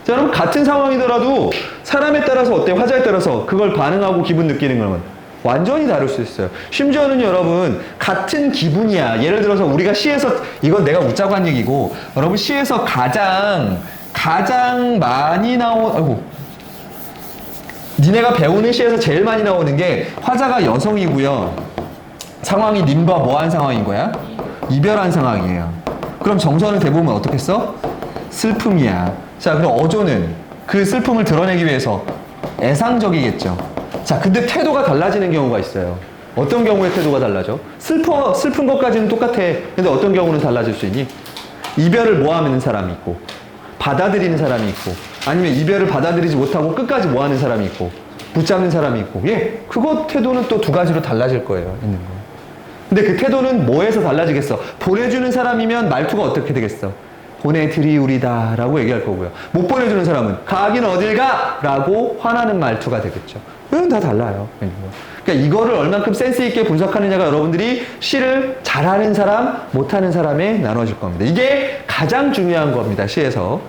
자, 그럼 같은 상황이더라도 사람에 따라서 어때요? 화자에 따라서 그걸 반응하고 기분 느끼는 건 완전히 다를 수 있어요. 심지어는 여러분, 같은 기분이야. 예를 들어서 우리가 시에서, 이건 내가 웃자고 한 얘기고, 여러분 시에서 가장 많이 니네가 배우는 시에서 제일 많이 나오는 게 화자가 여성이고요. 상황이 님과 뭐한 상황인 거야? 이별한 상황이에요. 그럼 정서는 대부분 어떻게 써? 슬픔이야. 자, 그럼 어조는 그 슬픔을 드러내기 위해서 애상적이겠죠. 자, 근데 태도가 달라지는 경우가 있어요. 어떤 경우에 태도가 달라져? 슬픈 것까지는 똑같아. 근데 어떤 경우는 달라질 수 있니? 이별을 모함하는 사람이 있고, 받아들이는 사람이 있고, 아니면 이별을 받아들이지 못하고 끝까지 모하는 사람이 있고, 붙잡는 사람이 있고, 그거 태도는 또 두 가지로 달라질 거예요. 있는 거. 근데 그 태도는 뭐에서 달라지겠어? 보내주는 사람이면 말투가 어떻게 되겠어? 보내드리우리다 라고 얘기할 거고요. 못 보내주는 사람은 가긴 어딜 가? 라고 화나는 말투가 되겠죠. 이건 다 달라요. 그러니까 이거를 얼만큼 센스 있게 분석하느냐가 여러분들이 시를 잘하는 사람, 못하는 사람에 나눠질 겁니다. 이게 가장 중요한 겁니다. 시에서.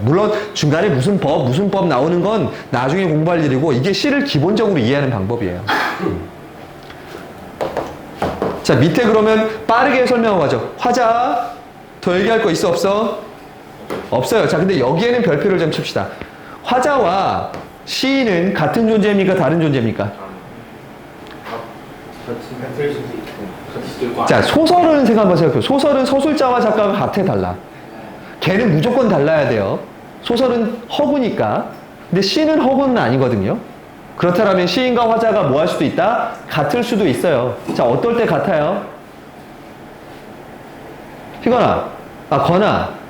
물론 중간에 무슨 법 나오는 건 나중에 공부할 일이고, 이게 시를 기본적으로 이해하는 방법이에요. 자, 밑에 그러면 빠르게 설명하고 가죠. 화자, 더 얘기할 거 있어, 없어? 없어요. 자, 근데 여기에는 별표를 좀 칩시다. 화자와 시인은 같은 존재입니까? 다른 존재입니까? 자, 소설은 생각 한번 생각해요. 소설은 서술자와 작가가 같아, 달라. 걔는 무조건 달라야 돼요. 소설은 허구니까. 근데 시는 허구는 아니거든요. 그렇다면 시인과 화자가 뭐 할 수도 있다? 같을 수도 있어요. 자, 어떨 때 같아요? 희건아, 건아.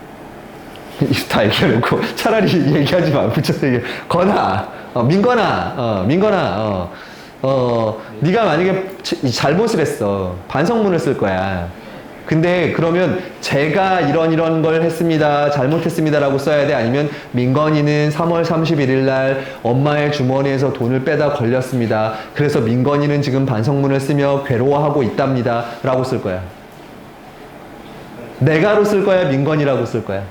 다 얘기해놓고 차라리 얘기하지 마. 붙여서 얘기해. 건아, 민건아, 네가 만약에 잘못을 했어. 반성문을 쓸 거야. 근데 그러면 제가 이런 걸 했습니다. 잘못했습니다라고 써야 돼? 아니면 민건이는 3월 31일 날 엄마의 주머니에서 돈을 빼다 걸렸습니다. 그래서 민건이는 지금 반성문을 쓰며 괴로워하고 있답니다. 라고 쓸 거야. 내가로 쓸 거야? 민건이라고 쓸 거야?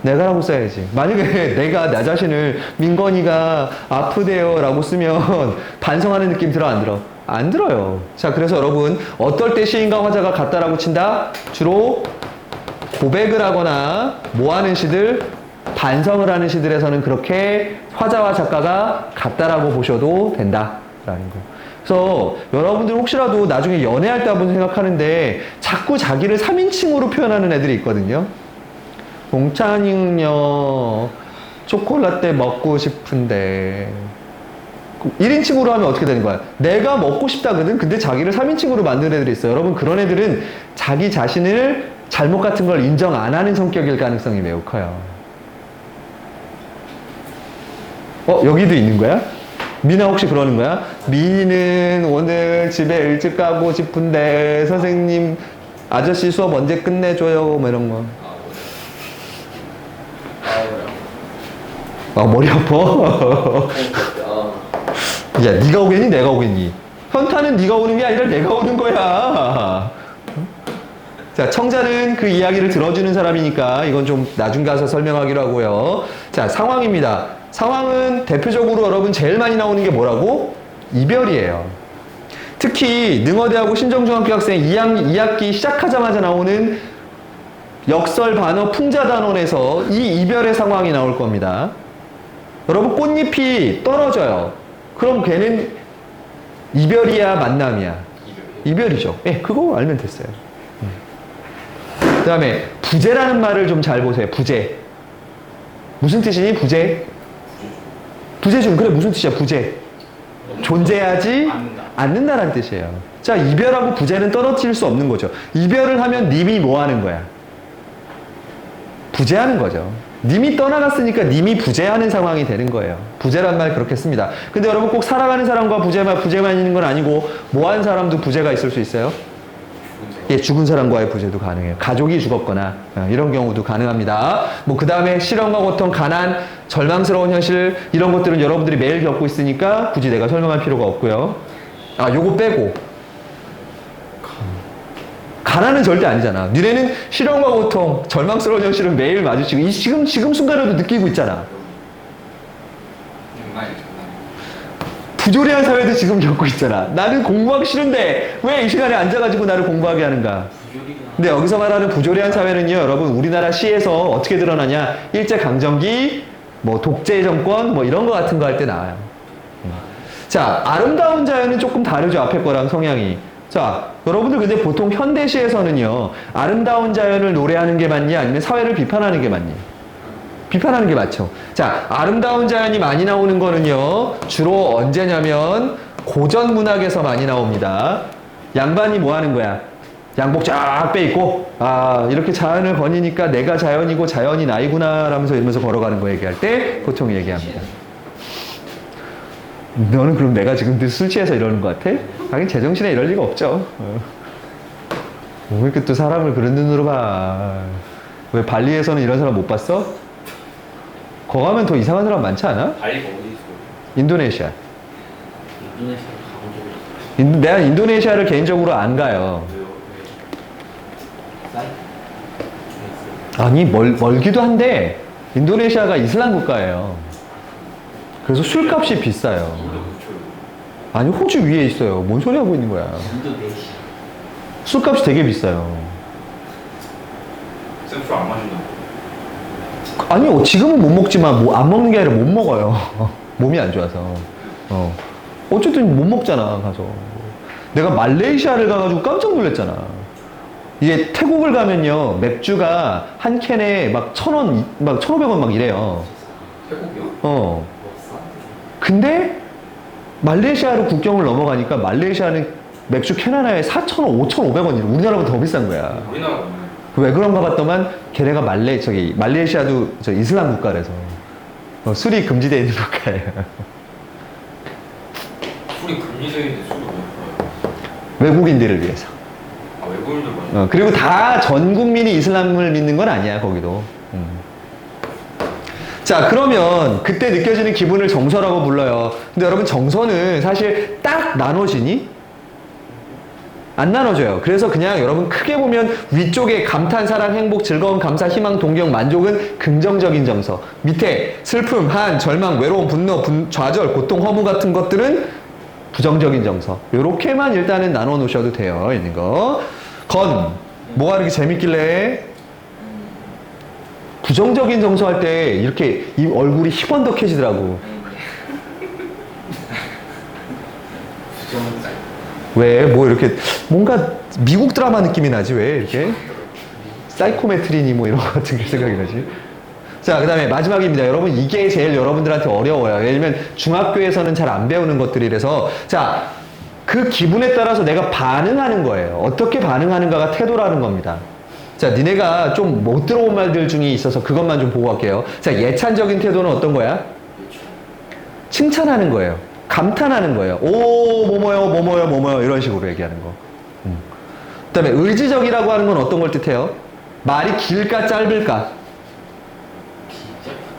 내가라고 써야지. 만약에 내가 나 자신을 민건이가 아프대요 라고 쓰면 반성하는 느낌 들어 안 들어? 안 들어요. 자, 그래서 여러분 어떨 때 시인과 화자가 같다라고 친다? 주로 고백을 하거나 뭐 하는 시들? 반성을 하는 시들에서는 그렇게 화자와 작가가 같다라고 보셔도 된다라는 거. 그래서 여러분들 혹시라도 나중에 연애할 때 한번 생각하는데 자꾸 자기를 3인칭으로 표현하는 애들이 있거든요. 봉찬이는요 초콜라떼 먹고 싶은데 1인칭으로 하면 어떻게 되는 거야? 내가 먹고 싶다거든. 근데 자기를 3인칭으로 만드는 애들이 있어요. 여러분 그런 애들은 자기 자신을 잘못 같은 걸 인정 안 하는 성격일 가능성이 매우 커요. 여기도 있는 거야? 미나 혹시 그러는 거야? 미는 오늘 집에 일찍 가고 싶은데 선생님 아저씨 수업 언제 끝내줘요? 뭐 이런 거. 머리 아파? 야, 네가 오겠니? 내가 오겠니? 현타는 네가 오는 게 아니라 내가 오는 거야. 자, 청자는 그 이야기를 들어주는 사람이니까 이건 좀 나중 가서 설명하기로 하고요. 자, 상황입니다. 상황은 대표적으로 여러분 제일 많이 나오는 게 뭐라고? 이별이에요. 특히 능어대하고 신정중학교 학생 2학기 시작하자마자 나오는 역설 반어 풍자단원에서 이 이별의 상황이 나올 겁니다. 여러분 꽃잎이 떨어져요. 그럼 걔는 이별이야 만남이야? 이별이죠. 예, 그거 알면 됐어요. 그 다음에 부재라는 말을 좀 잘 보세요. 부재. 무슨 뜻이니? 부재? 부재중. 그래 무슨 뜻이야? 부재. 존재하지 않는다라는 뜻이에요. 자, 이별하고 부재는 떨어뜨릴 수 없는 거죠. 이별을 하면 님이 뭐 하는 거야? 부재하는 거죠. 님이 떠나갔으니까 님이 부재하는 상황이 되는 거예요. 부재란 말 그렇게 씁니다. 근데 여러분 꼭 사랑하는 사람과 부재만 있는 건 아니고 뭐 하는 사람도 부재가 있을 수 있어요? 예, 죽은 사람과의 부재도 가능해요. 가족이 죽었거나 이런 경우도 가능합니다. 뭐 그 다음에 실험과 고통, 가난, 절망스러운 현실 이런 것들은 여러분들이 매일 겪고 있으니까 굳이 내가 설명할 필요가 없고요. 요거 빼고 가난은 절대 아니잖아. 니네는 실험과 고통, 절망스러운 현실은 매일 마주치고 지금 순간에도 느끼고 있잖아. 부조리한 사회도 지금 겪고 있잖아. 나는 공부하기 싫은데 왜 이 시간에 앉아가지고 나를 공부하게 하는가? 근데 여기서 말하는 부조리한 사회는요, 여러분 우리나라 시에서 어떻게 드러나냐? 일제강점기, 뭐 독재 정권, 뭐 이런 거 같은 거 할 때 나와요. 자, 아름다운 자연은 조금 다르죠. 앞에 거랑 성향이. 자, 여러분들 근데 보통 현대시에서는요, 아름다운 자연을 노래하는 게 맞니? 아니면 사회를 비판하는 게 맞니? 비판하는 게 맞죠. 자, 아름다운 자연이 많이 나오는 거는요, 주로 언제냐면 고전 문학에서 많이 나옵니다. 양반이 뭐 하는 거야? 양복 쫙 빼입고, 이렇게 자연을 거니니까 내가 자연이고 자연이 나이구나 라면서 이러면서 걸어가는 거 얘기할 때 보통 얘기합니다. 너는 그럼 내가 지금 술 취해서 이러는 것 같아? 하긴 제정신에 이럴 리가 없죠. 왜 이렇게 또 사람을 그런 눈으로 봐? 왜 발리에서는 이런 사람 못 봤어? 거 가면 더 이상한 사람 많지 않아? 발리가 어디 있어요? 인도네시아. 인도네시아 가본 적이 있어요. 내가 인도네시아를 개인적으로 안 가요. 왜요? 사이트 중에 있어요. 아니, 멀기도 한데 인도네시아가 이슬람 국가예요. 그래서 술값이 비싸요. 아니, 호주 위에 있어요. 뭔 소리 하고 있는 거야. 인도네시아. 술값이 되게 비싸요. 쌤 술 안 마신다고? 아니요, 지금은 못 먹지만 뭐 안 먹는 게 아니라 못 먹어요. 몸이 안 좋아서. 어쨌든 못 먹잖아, 가서. 내가 말레이시아를 가가지고 깜짝 놀랐잖아. 이게 태국을 가면요, 맥주가 한 캔에 막 1,000원, 막 1,500원 막 이래요. 태국이요? 근데 말레이시아로 국경을 넘어가니까 말레이시아는 맥주 캔 하나에 4,000원, 5,500원이래. 우리나라보다 더 비싼 거야. 우리나라 왜 그런가 봤더만 걔네가 말레이시아도 이슬람 국가라서 술이 금지되어 있는 국가예요. 술이 금지되어 있는데 술을 왜 팔아요? 외국인들을 위해서. 외국인 대부분들 맞아요. 그리고 다 전 국민이 이슬람을 믿는 건 아니야, 거기도. 자, 그러면 그때 느껴지는 기분을 정서라고 불러요. 근데 여러분, 정서는 사실 딱 나눠지니? 안 나눠져요. 그래서 그냥 여러분 크게 보면 위쪽에 감탄, 사랑, 행복, 즐거움, 감사, 희망, 동경, 만족은 긍정적인 정서. 밑에 슬픔, 한, 절망, 외로움, 분노, 좌절, 고통, 허무 같은 것들은 부정적인 정서. 요렇게만 일단은 나눠 놓으셔도 돼요. 있는 거. 뭐가 이렇게 재밌길래? 부정적인 정서 할 때 이렇게 이 얼굴이 희번덕해지더라고. 부정짤. 왜? 뭐 이렇게 뭔가 미국 드라마 느낌이 나지? 왜 이렇게? 사이코메트리니 뭐 이런 거 같은 게 생각이 나지? 자, 그 다음에 마지막입니다. 여러분, 이게 제일 여러분들한테 어려워요. 왜냐면 중학교에서는 잘 안 배우는 것들이라서. 자, 그 기분에 따라서 내가 반응하는 거예요. 어떻게 반응하는가가 태도라는 겁니다. 자, 니네가 좀 못 들어온 말들 중에 있어서 그것만 좀 보고 갈게요. 자, 예찬적인 태도는 어떤 거야? 칭찬하는 거예요. 감탄하는 거예요. 오, 뭐뭐요, 이런 식으로 얘기하는 거. 그 다음에 의지적이라고 하는 건 어떤 걸 뜻해요? 말이 길까 짧을까?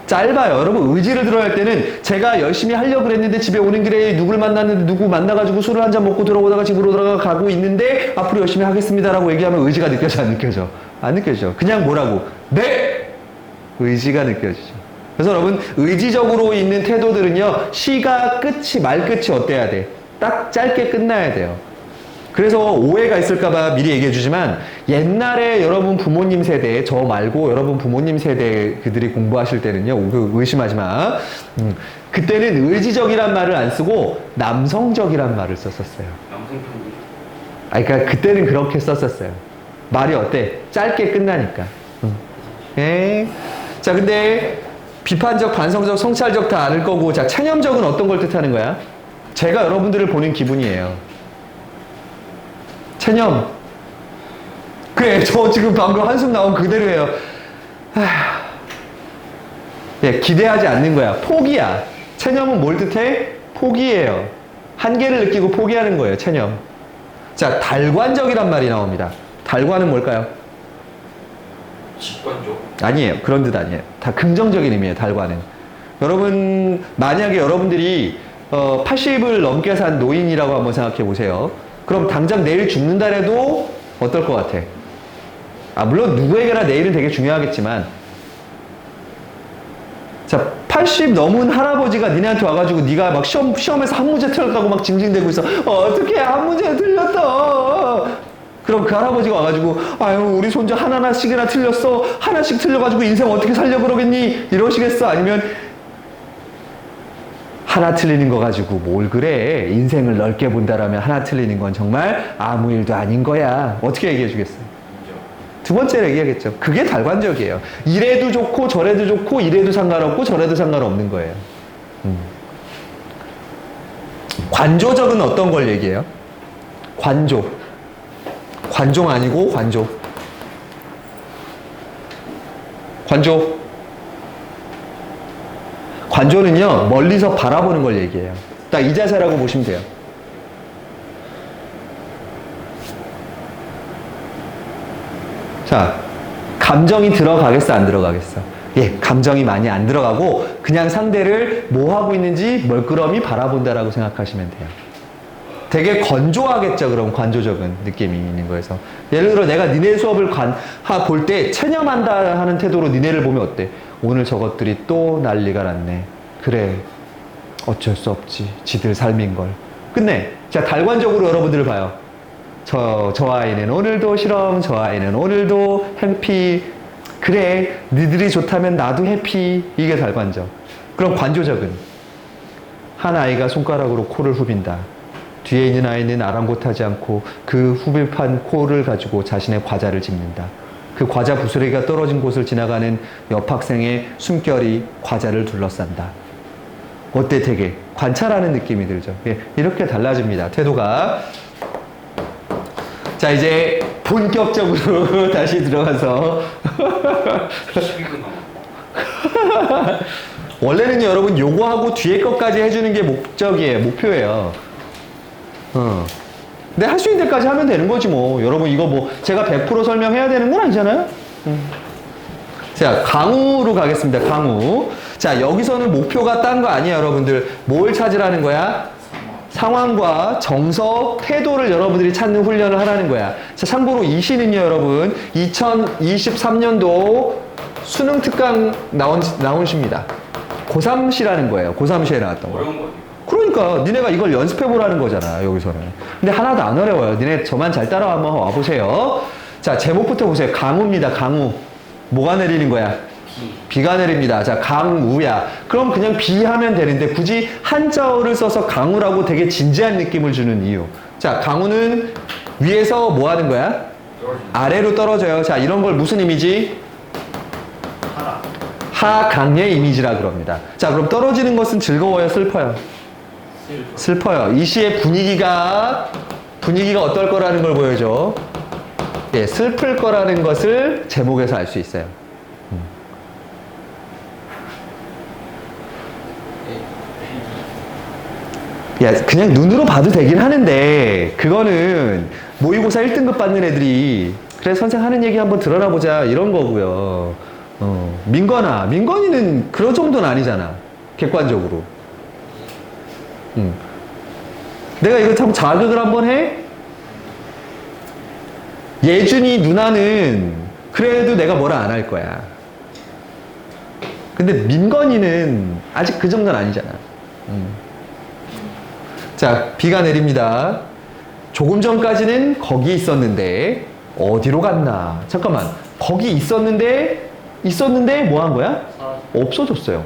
짧아요. 여러분, 의지를 들어야 할 때는 제가 열심히 하려고 그랬는데 집에 오는 길에 누굴 만났는데 누구 만나가지고 술을 한잔 먹고 들어오다가 집으로 가고 있는데 앞으로 열심히 하겠습니다라고 얘기하면 의지가 느껴져, 안 느껴져? 안 느껴져. 그냥 뭐라고? 네! 의지가 느껴지죠. 그래서 여러분, 의지적으로 있는 태도들은요, 말끝이 어때야 돼? 딱 짧게 끝나야 돼요. 그래서 오해가 있을까봐 미리 얘기해 주지만, 옛날에 여러분 부모님 세대, 저 말고 여러분 부모님 세대 그들이 공부하실 때는요, 의심하지 마. 그때는 의지적이란 말을 안 쓰고 남성적이란 말을 썼었어요. 남성 편이. 그러니까 그때는 그렇게 썼었어요. 말이 어때? 짧게 끝나니까. 자, 근데 비판적, 반성적, 성찰적 다 않을 거고, 자, 체념적은 어떤 걸 뜻하는 거야? 제가 여러분들을 보는 기분이에요. 체념. 그래, 저 지금 방금 한숨 나온 그대로예요. 예, 기대하지 않는 거야. 포기야. 체념은 뭘 뜻해? 포기예요. 한계를 느끼고 포기하는 거예요, 체념. 자, 달관적이란 말이 나옵니다. 달관은 뭘까요? 직관적. 아니에요. 그런 뜻 아니에요. 다 긍정적인 의미예요, 달관은. 여러분, 만약에 여러분들이 80을 넘게 산 노인이라고 한번 생각해 보세요. 그럼 당장 내일 죽는다 해도 어떨 것 같아? 물론 누구에게나 내일은 되게 중요하겠지만, 자, 80 넘은 할아버지가 니네한테 와가지고 네가 막 시험에서 한 문제 틀렸다고 막 징징대고 있어. 어떻게 한 문제 틀렸다. 그럼 그 할아버지가 와가지고, 아유, 우리 손자 하나씩이나 틀렸어. 하나씩 틀려가지고 인생 어떻게 살려고 그러겠니? 이러시겠어? 아니면, 하나 틀리는 거 가지고 뭘 그래? 인생을 넓게 본다라면 하나 틀리는 건 정말 아무 일도 아닌 거야. 어떻게 얘기해 주겠어요? 두 번째로 얘기하겠죠. 그게 달관적이에요. 이래도 좋고 저래도 좋고 이래도 상관없고 저래도 상관없는 거예요. 관조적은 어떤 걸 얘기해요? 관조. 관종 아니고 관조. 관조. 관조는요, 멀리서 바라보는 걸 얘기해요. 딱 이 자세라고 보시면 돼요. 자, 감정이 들어가겠어, 안 들어가겠어? 예, 감정이 많이 안 들어가고 그냥 상대를 뭐 하고 있는지 멀끄러미 바라본다라고 생각하시면 돼요. 되게 건조하겠죠, 그럼 관조적인 느낌이 있는 거에서. 예를 들어 내가 니네 수업을 볼 때 체념한다 하는 태도로 니네를 보면 어때? 오늘 저것들이 또 난리가 났네. 그래, 어쩔 수 없지. 지들 삶인걸. 끝내. 자, 달관적으로 여러분들을 봐요. 저 아이는 오늘도 실험, 저 아이는 오늘도 해피. 그래, 니들이 좋다면 나도 해피. 이게 달관적. 그럼 관조적은 한 아이가 손가락으로 코를 후빈다. 뒤에 있는 아이는 아랑곳하지 않고 그 후빌판 코를 가지고 자신의 과자를 집는다. 그 과자 부스러기가 떨어진 곳을 지나가는 옆 학생의 숨결이 과자를 둘러싼다. 어때? 되게 관찰하는 느낌이 들죠. 예, 이렇게 달라집니다, 태도가. 자, 이제 본격적으로 다시 들어가서 원래는 여러분 요거하고 뒤에 것까지 해주는 게 목적이에요, 목표예요. 근데 할 수 있는 데까지 하면 되는 거지 뭐. 여러분 이거 뭐 제가 100% 설명해야 되는 건 아니잖아요. 자, 강우로 가겠습니다. 강우. 자, 여기서는 목표가 딴 거 아니에요, 여러분들. 뭘 찾으라는 거야? 상황과 정서, 태도를 여러분들이 찾는 훈련을 하라는 거야. 자, 참고로 이 시는요, 여러분, 2023년도 수능 특강 나온 시입니다. 고3 시라는 거예요. 고3 시에 나왔던 거. 어려운 거 아니에요? 그러니까 니네가 이걸 연습해보라는 거잖아, 여기서는. 근데 하나도 안 어려워요. 니네 저만 잘 따라와 한번 와보세요. 자, 제목부터 보세요. 강우입니다, 강우. 뭐가 내리는 거야? 비가 내립니다. 자, 강우야. 그럼 그냥 비 하면 되는데 굳이 한자어를 써서 강우라고 되게 진지한 느낌을 주는 이유. 자, 강우는 위에서 뭐 하는 거야? 아래로 떨어져요. 자, 이런 걸 무슨 이미지? 하강의 이미지라 그럽니다. 자, 그럼 떨어지는 것은 즐거워요, 슬퍼요? 슬퍼요. 이 시의 분위기가 어떨 거라는 걸 보여줘. 예, 슬플 거라는 것을 제목에서 알 수 있어요. 야, 그냥 눈으로 봐도 되긴 하는데, 그거는 모의고사 1등급 받는 애들이, 그래, 선생 하는 얘기 한번 들어나 보자, 이런 거고요. 민건이는 그런 정도는 아니잖아. 객관적으로. 내가 이거 참 자극을 한번 해? 예준이 누나는 그래도 내가 뭐라 안 할 거야. 근데 민건이는 아직 그 정도는 아니잖아. 자, 비가 내립니다. 조금 전까지는 거기 있었는데 어디로 갔나? 잠깐만. 거기 있었는데 뭐 한 거야? 없어졌어요.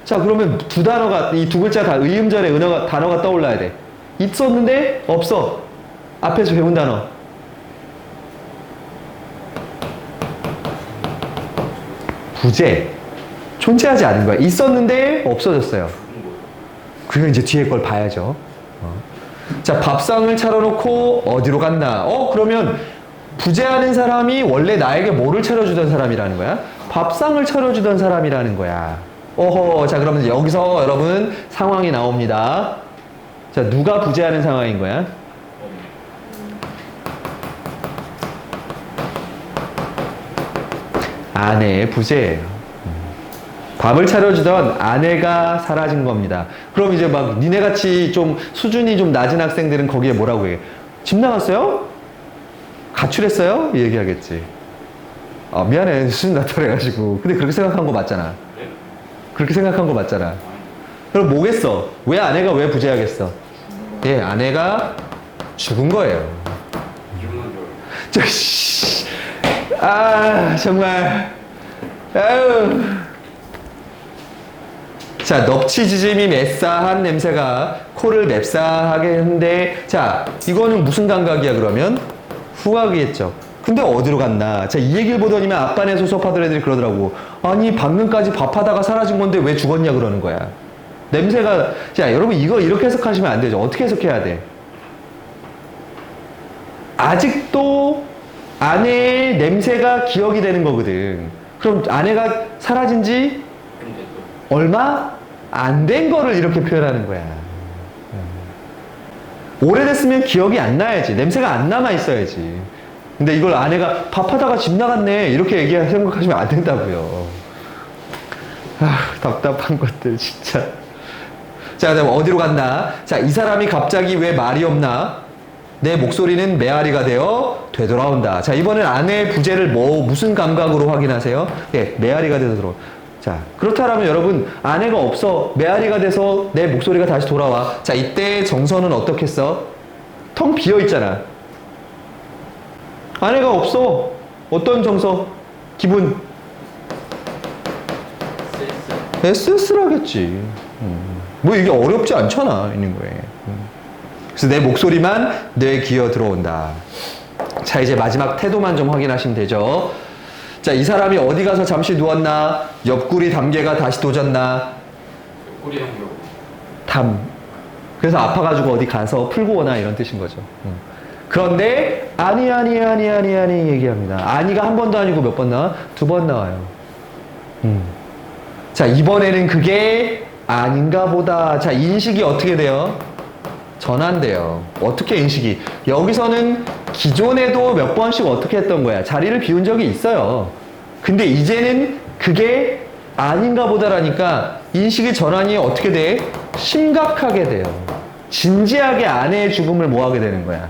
자, 그러면 두 단어가, 이 두 글자 다 의음절의 단어가 떠올라야 돼. 있었는데 없어. 앞에서 배운 단어. 부재. 존재하지 않은 거야. 있었는데 없어졌어요. 그건 이제 뒤에 걸 봐야죠. 자, 밥상을 차려놓고 어디로 갔나? 그러면 부재하는 사람이 원래 나에게 뭐를 차려주던 사람이라는 거야? 밥상을 차려주던 사람이라는 거야. 자, 그러면 여기서 여러분 상황이 나옵니다. 자, 누가 부재하는 상황인 거야? 아내의 부재예요. 밥을 차려주던 아내가 사라진 겁니다. 그럼 이제 막 니네같이 좀 수준이 좀 낮은 학생들은 거기에 뭐라고 해? 집 나갔어요? 가출했어요? 이 얘기하겠지. 미안해. 수준 낮다래가지고. 근데 그렇게 생각한 거 맞잖아. 그렇게 생각한 거 맞잖아. 그럼 뭐겠어? 왜 아내가 왜 부재하겠어? 예, 아내가 죽은 거예요. 정말. 아유. 자, 넙치지짐이 매싸한 냄새가 코를 맵싸하게 했는데, 자, 이거는 무슨 감각이야, 그러면? 후각이겠죠. 근데 어디로 갔나? 자, 이 얘기를 보더니만 앞반에서 수업하던 애들이 그러더라고. 아니, 방금까지 밥하다가 사라진 건데 왜 죽었냐, 그러는 거야. 냄새가, 자, 여러분, 이거 이렇게 해석하시면 안 되죠. 어떻게 해석해야 돼? 아직도 아내의 냄새가 기억이 되는 거거든. 그럼 아내가 사라진 지 얼마 안 된 거를 이렇게 표현하는 거야. 오래됐으면 기억이 안 나야지. 냄새가 안 남아 있어야지. 근데 이걸 아내가 밥하다가 집 나갔네 이렇게 생각하시면 안 된다고요. 답답한 것들 진짜. 자, 그럼 어디로 갔나? 자, 이 사람이 갑자기 왜 말이 없나? 내 목소리는 메아리가 되어 되돌아온다. 자, 이번엔 아내의 부재를 무슨 감각으로 확인하세요? 예, 메아리가 돼서 들어온다. 자, 그렇다면 여러분, 아내가 없어. 메아리가 돼서 내 목소리가 다시 돌아와. 자, 이때 정서는 어떻겠어? 텅 비어 있잖아. 아내가 없어. 어떤 정서? 기분? 쓸쓸하겠지. 뭐 이게 어렵지 않잖아, 있는 거에. 그래서 내 목소리만 뇌에 기어 들어온다. 자, 이제 마지막 태도만 좀 확인하시면 되죠. 자, 이 사람이 어디 가서 잠시 누웠나? 옆구리 담개가 다시 돋았나? 꼬리 당겨. 그래서 아파가지고 어디 가서 풀고 오나 이런 뜻인 거죠. 그런데 아니 얘기합니다. 아니가 한 번도 아니고 몇 번 나와? 두 번 나와요. 자, 이번에는 그게 아닌가 보다. 자, 인식이 어떻게 돼요? 전환돼요. 어떻게 인식이? 여기서는 기존에도 몇 번씩 어떻게 했던 거야? 자리를 비운 적이 있어요. 근데 이제는 그게 아닌가 보다라니까 인식의 전환이 어떻게 돼? 심각하게 돼요. 진지하게 아내의 죽음을 뭐 하게 되는 거야?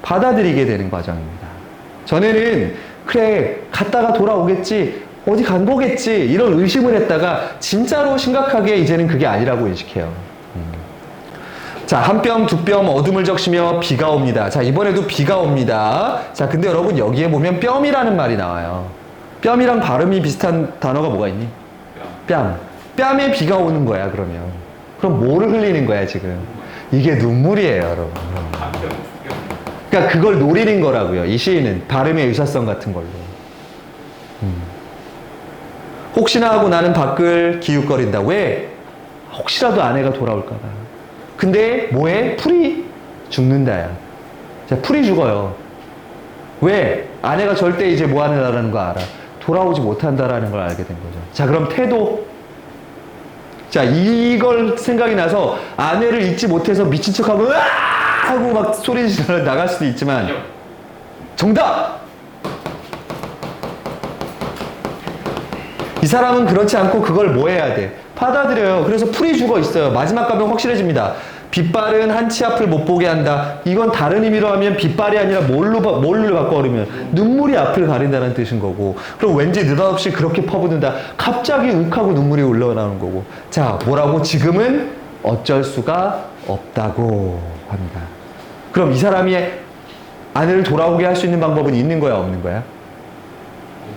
받아들이게 되는 과정입니다. 전에는 그래 갔다가 돌아오겠지 어디 간 거겠지 이런 의심을 했다가 진짜로 심각하게 이제는 그게 아니라고 인식해요. 자, 한 뼘, 두 뼘 어둠을 적시며 비가 옵니다. 자, 이번에도 비가 옵니다. 자, 근데 여러분 여기에 보면 뼘이라는 말이 나와요. 뼘이랑 발음이 비슷한 단어가 뭐가 있니? 뺨. 뺨에 비가 오는 거야, 그러면. 그럼 뭐를 흘리는 거야, 지금? 이게 눈물이에요, 여러분. 그러니까 그걸 노리는 거라고요. 이 시인은 발음의 유사성 같은 걸로. 혹시나 하고 나는 밖을 기웃거린다. 왜? 혹시라도 아내가 돌아올까 봐. 근데 뭐해? 풀이 죽는다야. 자, 풀이 죽어요. 왜? 아내가 절대 이제 뭐 하는다라는 거 알아. 돌아오지 못한다라는 걸 알게 된 거죠. 자, 그럼 태도. 자, 이걸 생각이 나서 아내를 잊지 못해서 미친 척하고 으아! 하고 막 소리 지르러 나갈 수도 있지만 정답! 이 사람은 그렇지 않고 그걸 뭐 해야 돼? 받아들여요. 그래서 풀이 죽어 있어요. 마지막 가면 확실해집니다. 빛발은 한치 앞을 못 보게 한다. 이건 다른 의미로 하면 빛발이 아니라 뭘로 바꿔버리면 눈물이 앞을 가린다는 뜻인 거고. 그럼 왠지 느닷없이 그렇게 퍼붓는다. 갑자기 욱하고 눈물이 흘러나오는 거고. 자, 뭐라고? 지금은 어쩔 수가 없다고 합니다. 그럼 이 사람이 아내를 돌아오게 할 수 있는 방법은 있는 거야, 없는 거야?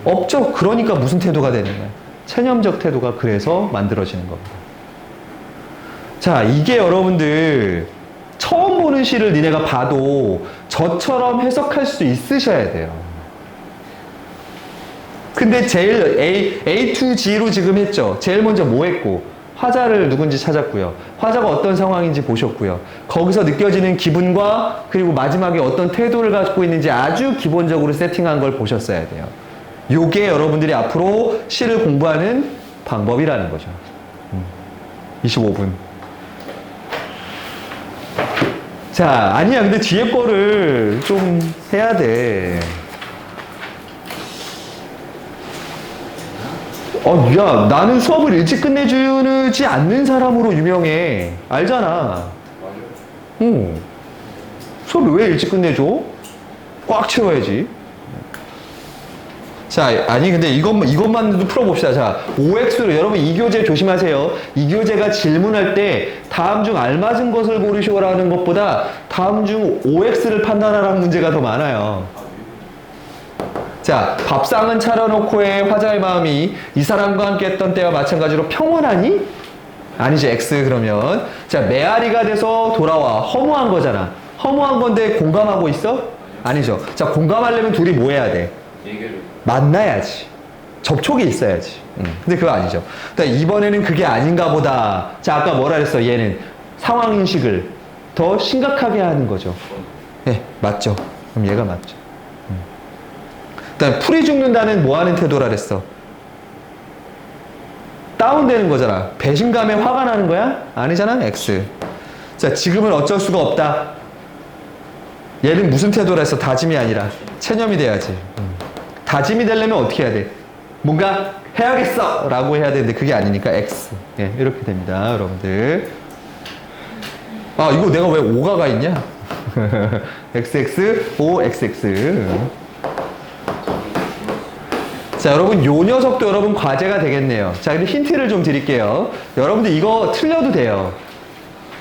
없죠. 그러니까 무슨 태도가 되는 거야? 체념적 태도가 그래서 만들어지는 겁니다. 자, 이게 여러분들 처음 보는 시를 니네가 봐도 저처럼 해석할 수 있으셔야 돼요. 근데 제일 A to G로 지금 했죠. 제일 먼저 뭐 했고? 화자를 누군지 찾았고요. 화자가 어떤 상황인지 보셨고요. 거기서 느껴지는 기분과 그리고 마지막에 어떤 태도를 갖고 있는지 아주 기본적으로 세팅한 걸 보셨어야 돼요. 요게 여러분들이 앞으로 시를 공부하는 방법이라는 거죠. 25분. 자, 아니야. 근데 뒤에 거를 좀 해야 돼. 야, 나는 수업을 일찍 끝내주지 않는 사람으로 유명해. 알잖아. 맞아요. 수업을 왜 일찍 끝내줘? 꽉 채워야지. 자, 아니, 근데 이것만도 풀어봅시다. 자, OX로, 여러분, 이 교재 조심하세요. 이 교재가 질문할 때 다음 중 알맞은 것을 고르시오라는 것보다 다음 중 OX를 판단하라는 문제가 더 많아요. 자, 밥상은 차려놓고의 화자의 마음이 이 사람과 함께 했던 때와 마찬가지로 평온하니? 아니지, X 그러면. 자, 메아리가 돼서 돌아와. 허무한 거잖아. 허무한 건데 공감하고 있어? 아니죠. 자, 공감하려면 둘이 뭐 해야 돼? 얘기를. 만나야지. 접촉이 있어야지. 근데 그거 아니죠. 그러니까 이번에는 그게 아닌가 보다. 자, 아까 뭐라 그랬어? 얘는 상황인식을 더 심각하게 하는 거죠. 네, 맞죠. 그럼 얘가 맞죠. 그다음에 풀이 죽는다는 뭐 하는 태도라 그랬어? 다운되는 거잖아. 배신감에 화가 나는 거야? 아니잖아. X. 자, 지금은 어쩔 수가 없다. 얘는 무슨 태도라 했어? 다짐이 아니라 체념이 돼야지. 다짐이 되려면 어떻게 해야 돼? 뭔가 해야겠어! 라고 해야 되는데 그게 아니니까 X. 예, 이렇게 됩니다, 여러분들. 아, 이거 내가 왜 5가 가 있냐? XX, O, XX. 자, 여러분, 요 녀석도 여러분 과제가 되겠네요. 자, 근데 힌트를 좀 드릴게요. 여러분들 이거 틀려도 돼요.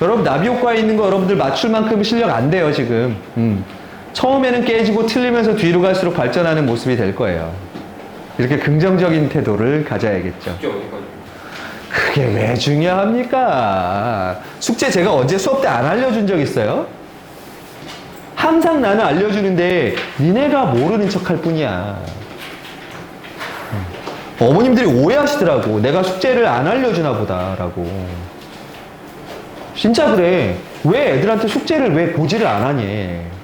여러분, 나비 효과에 있는 거 여러분들 맞출 만큼 실력 안 돼요, 지금. 처음에는 깨지고 틀리면서 뒤로 갈수록 발전하는 모습이 될 거예요. 이렇게 긍정적인 태도를 가져야겠죠. 숙제 어디까지? 그게 왜 중요합니까? 숙제 제가 언제 수업 때 안 알려준 적 있어요? 항상 나는 알려주는데 니네가 모르는 척 할 뿐이야. 어머님들이 오해하시더라고. 내가 숙제를 안 알려주나 보다라고. 진짜 그래. 왜 애들한테 숙제를 왜 고지를 안 하니?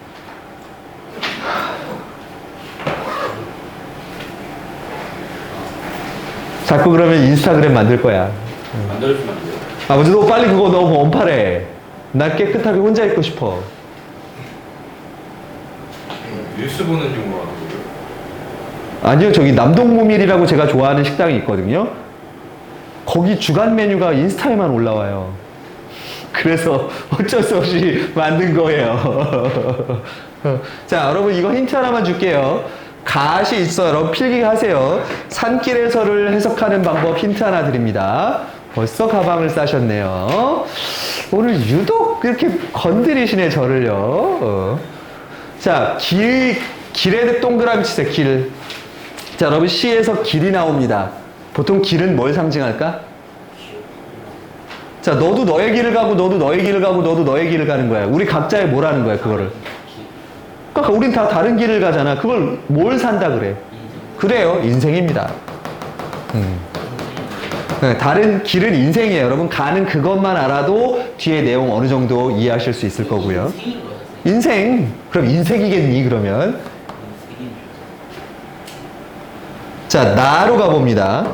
자꾸 그러면 인스타그램 만들 거야. 만들어주면 안 돼요? 아, 근데 너 빨리 그거 너무 언팔해. 나 깨끗하게 혼자 있고 싶어. 뉴스 보는 용어로 하는 거예요? 아니요, 저기 남동무밀이라고 제가 좋아하는 식당이 있거든요. 거기 주간 메뉴가 인스타에만 올라와요. 그래서 어쩔 수 없이 만든 거예요. 자, 여러분 이거 힌트 하나만 줄게요. 가시 있어, 여러분 필기하세요. 산길에서를 해석하는 방법 힌트 하나 드립니다. 벌써 가방을 싸셨네요. 오늘 유독 이렇게 건드리시네, 저를요. 자, 길에 동그라미 치세요, 길. 자, 여러분 시에서 길이 나옵니다. 보통 길은 뭘 상징할까? 자, 너도 너의 길을 가고, 너도 너의 길을 가고, 너도 너의 길을 가는 거야. 우리 각자의 뭐라는 거야, 그거를. 그러니까 우린 다 다른 길을 가잖아. 그걸 뭘 산다 그래? 그래요, 인생입니다. 네, 다른 길은 인생이에요. 여러분 가는 그것만 알아도 뒤에 내용 어느 정도 이해하실 수 있을 거고요. 인생인 거였어요. 인생. 그럼 인생이겠니, 그러면? 자, 나로 가봅니다.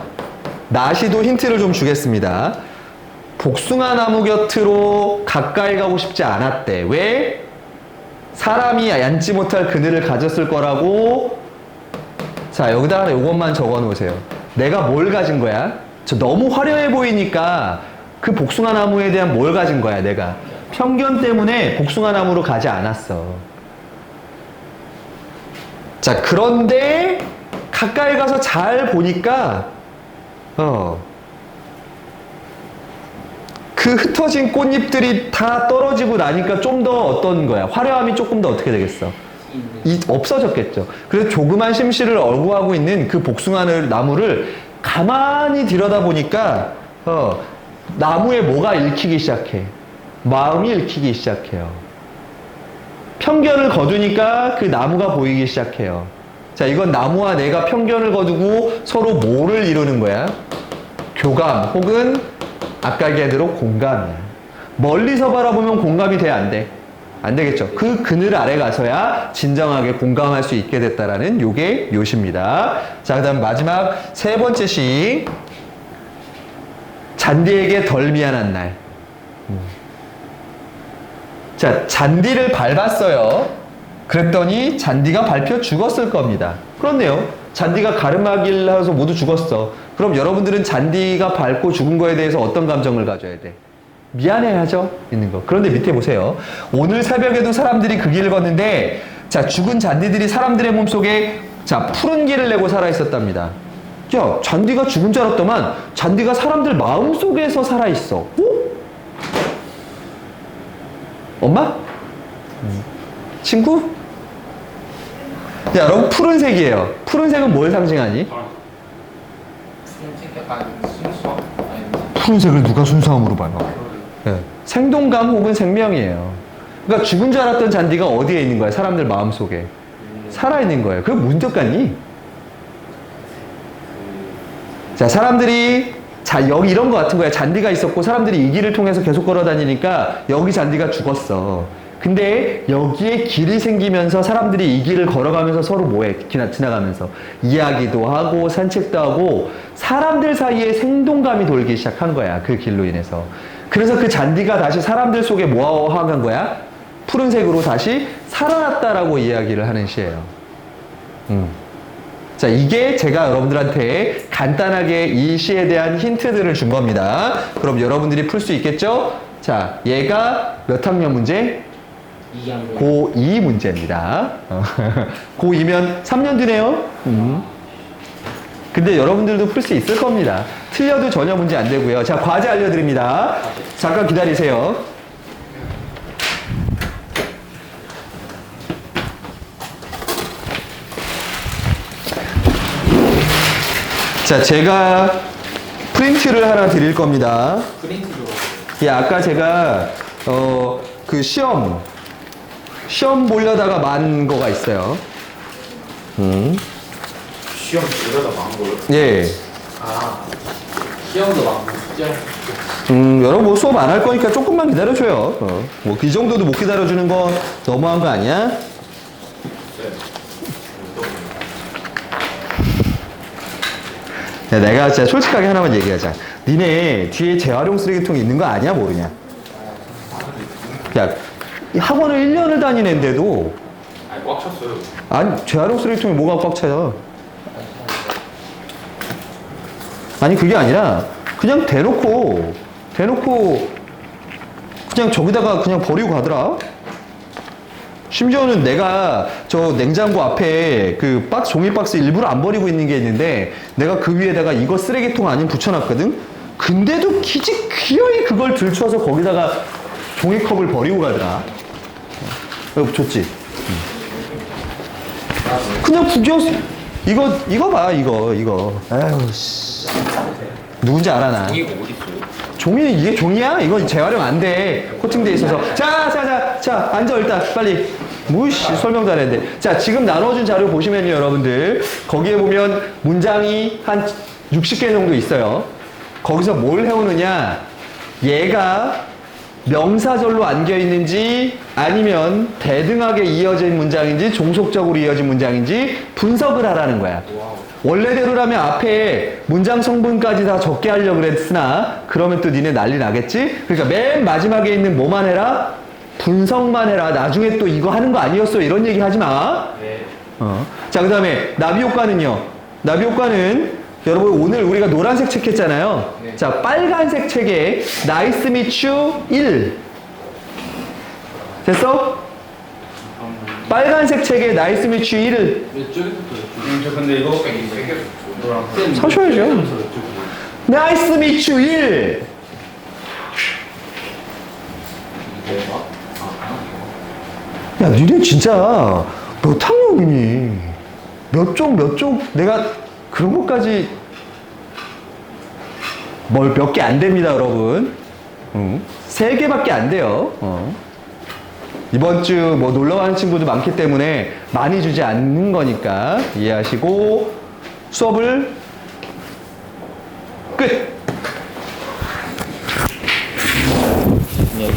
나시도 힌트를 좀 주겠습니다. 복숭아 나무 곁으로 가까이 가고 싶지 않았대. 왜? 사람이 앉지 못할 그늘을 가졌을 거라고. 자, 여기다가 이것만 적어 놓으세요. 내가 뭘 가진 거야? 저 너무 화려해 보이니까 그 복숭아 나무에 대한 뭘 가진 거야, 내가? 편견 때문에 복숭아 나무로 가지 않았어. 자, 그런데 가까이 가서 잘 보니까 그 흩어진 꽃잎들이 다 떨어지고 나니까 좀 더 어떤 거야? 화려함이 조금 더 어떻게 되겠어? 없어졌겠죠. 그래서 조그만 심씨를 얼구하고 있는 그 복숭아 나무를 가만히 들여다보니까 나무에 뭐가 읽히기 시작해? 마음이 읽히기 시작해요. 편견을 거두니까 그 나무가 보이기 시작해요. 자, 이건 나무와 내가 편견을 거두고 서로 뭐를 이루는 거야? 교감 혹은 아까 얘기대로 공감이야. 멀리서 바라보면 공감이 돼, 안 돼? 안 되겠죠. 그 그늘 아래 가서야 진정하게 공감할 수 있게 됐다라는 요게 요시입니다. 자, 그 다음 마지막 세 번째 시. 잔디에게 덜 미안한 날. 자, 잔디를 밟았어요. 그랬더니 잔디가 밟혀 죽었을 겁니다. 그렇네요. 잔디가 가르마길 해서 모두 죽었어. 그럼 여러분들은 잔디가 밟고 죽은 거에 대해서 어떤 감정을 가져야 돼? 미안해하죠? 있는 거. 그런데 밑에 보세요. 오늘 새벽에도 사람들이 그 길을 걷는데, 자, 죽은 잔디들이 사람들의 몸속에, 자, 푸른 길을 내고 살아 있었답니다. 야, 잔디가 죽은 줄 알았더만, 잔디가 사람들 마음속에서 살아 있어. 오? 엄마? 친구? 야, 여러분, 푸른색이에요. 푸른색은 뭘 상징하니? 푸른색 약간 순수함? 아니면 푸른색을 누가 순수함으로 봐요? 네. 생동감 혹은 생명이에요. 그러니까 죽은 줄 알았던 잔디가 어디에 있는 거야? 사람들 마음속에. 살아있는 거예요. 그게 무슨 뜻 같니? 자, 사람들이, 자, 여기 이런 거 같은 거야. 잔디가 있었고 사람들이 이 길을 통해서 계속 걸어 다니니까 여기 잔디가 죽었어. 근데 여기에 길이 생기면서 사람들이 이 길을 걸어가면서 서로 뭐해? 지나가면서 이야기도 하고 산책도 하고 사람들 사이에 생동감이 돌기 시작한 거야. 그 길로 인해서. 그래서 그 잔디가 다시 사람들 속에 뭐하는 거야? 푸른색으로 다시 살아났다라고 이야기를 하는 시예요. 자, 이게 제가 여러분들한테 간단하게 이 시에 대한 힌트들을 준 겁니다. 그럼 여러분들이 풀 수 있겠죠? 자, 얘가 몇 학년 문제? 고2 문제입니다. 고2면 3년 뒤네요. 근데 여러분들도 풀 수 있을 겁니다. 틀려도 전혀 문제 안 되고요. 자, 과제 알려드립니다. 잠깐 기다리세요. 자, 제가 프린트를 하나 드릴 겁니다. 프린트도 예, 아까 제가 그 시험 보려다가 만 거가 있어요. 시험 보려다 망한 거예요? 예. 시험도 많고 숙제. 여러분 뭐 수업 안 할 거니까 조금만 기다려줘요. 뭐 이 정도도 못 기다려주는 거 너무한 거 아니야? 야, 내가 진짜 솔직하게 하나만 얘기하자. 니네 뒤에 재활용 쓰레기통이 있는 거 아니야, 모르냐? 야, 이 학원을 1년을 다니는데도 아니 꽉 찼어요. 아니 재활용 쓰레기통에 뭐가 꽉 차요? 아니 그게 아니라 그냥 대놓고 그냥 저기다가 그냥 버리고 가더라. 심지어는 내가 저 냉장고 앞에 그 박스 종이 박스 일부러 안 버리고 있는 게 있는데 내가 그 위에다가 이거 쓰레기통 아닌 붙여놨거든. 근데도 기어이 그걸 들춰서 거기다가 종이컵을 버리고 가더라. 좋지. 그냥 구겨서 이거 봐 이거 에휴 씨 누군지 알아 나. 이거 어디 있어요? 종이 이게 종이야? 이건 재활용 안 돼. 코팅돼 있어서. 자 앉아 일단 빨리. 무씨 설명도 안 했는데. 자 지금 나눠준 자료 보시면요 여러분들 거기에 보면 문장이 한 60개 정도 있어요. 거기서 뭘 해오느냐? 얘가 명사절로 안겨 있는지 아니면 대등하게 이어진 문장인지 종속적으로 이어진 문장인지 분석을 하라는 거야. 원래대로라면 앞에 문장 성분까지 다 적게 하려고 그랬으나 그러면 또 니네 난리 나겠지? 그러니까 맨 마지막에 있는 뭐만 해라? 분석만 해라. 나중에 또 이거 하는 거 아니었어. 이런 얘기 하지 마. 네. 자, 그 다음에 나비 효과는요. 나비 효과는 여러분 오늘 우리가 노란색 책 했잖아요. 네. 자, 빨간색 책에 Nice meet you 1. 됐어? 빨간색 책에 Nice meet you 1을 이쪽부터 저 근데 이거밖에 안 생겼어. 노랑. 사셔야죠. Nice meet you 1. 야, 니네 진짜 몇 학년이니? 몇 쪽 내가 그런 것까지 몇 개 안 됩니다, 여러분. 3개밖에 안 돼요. 이번 주 뭐 놀러 가는 친구도 많기 때문에 많이 주지 않는 거니까 이해하시고 수업을 끝! 네.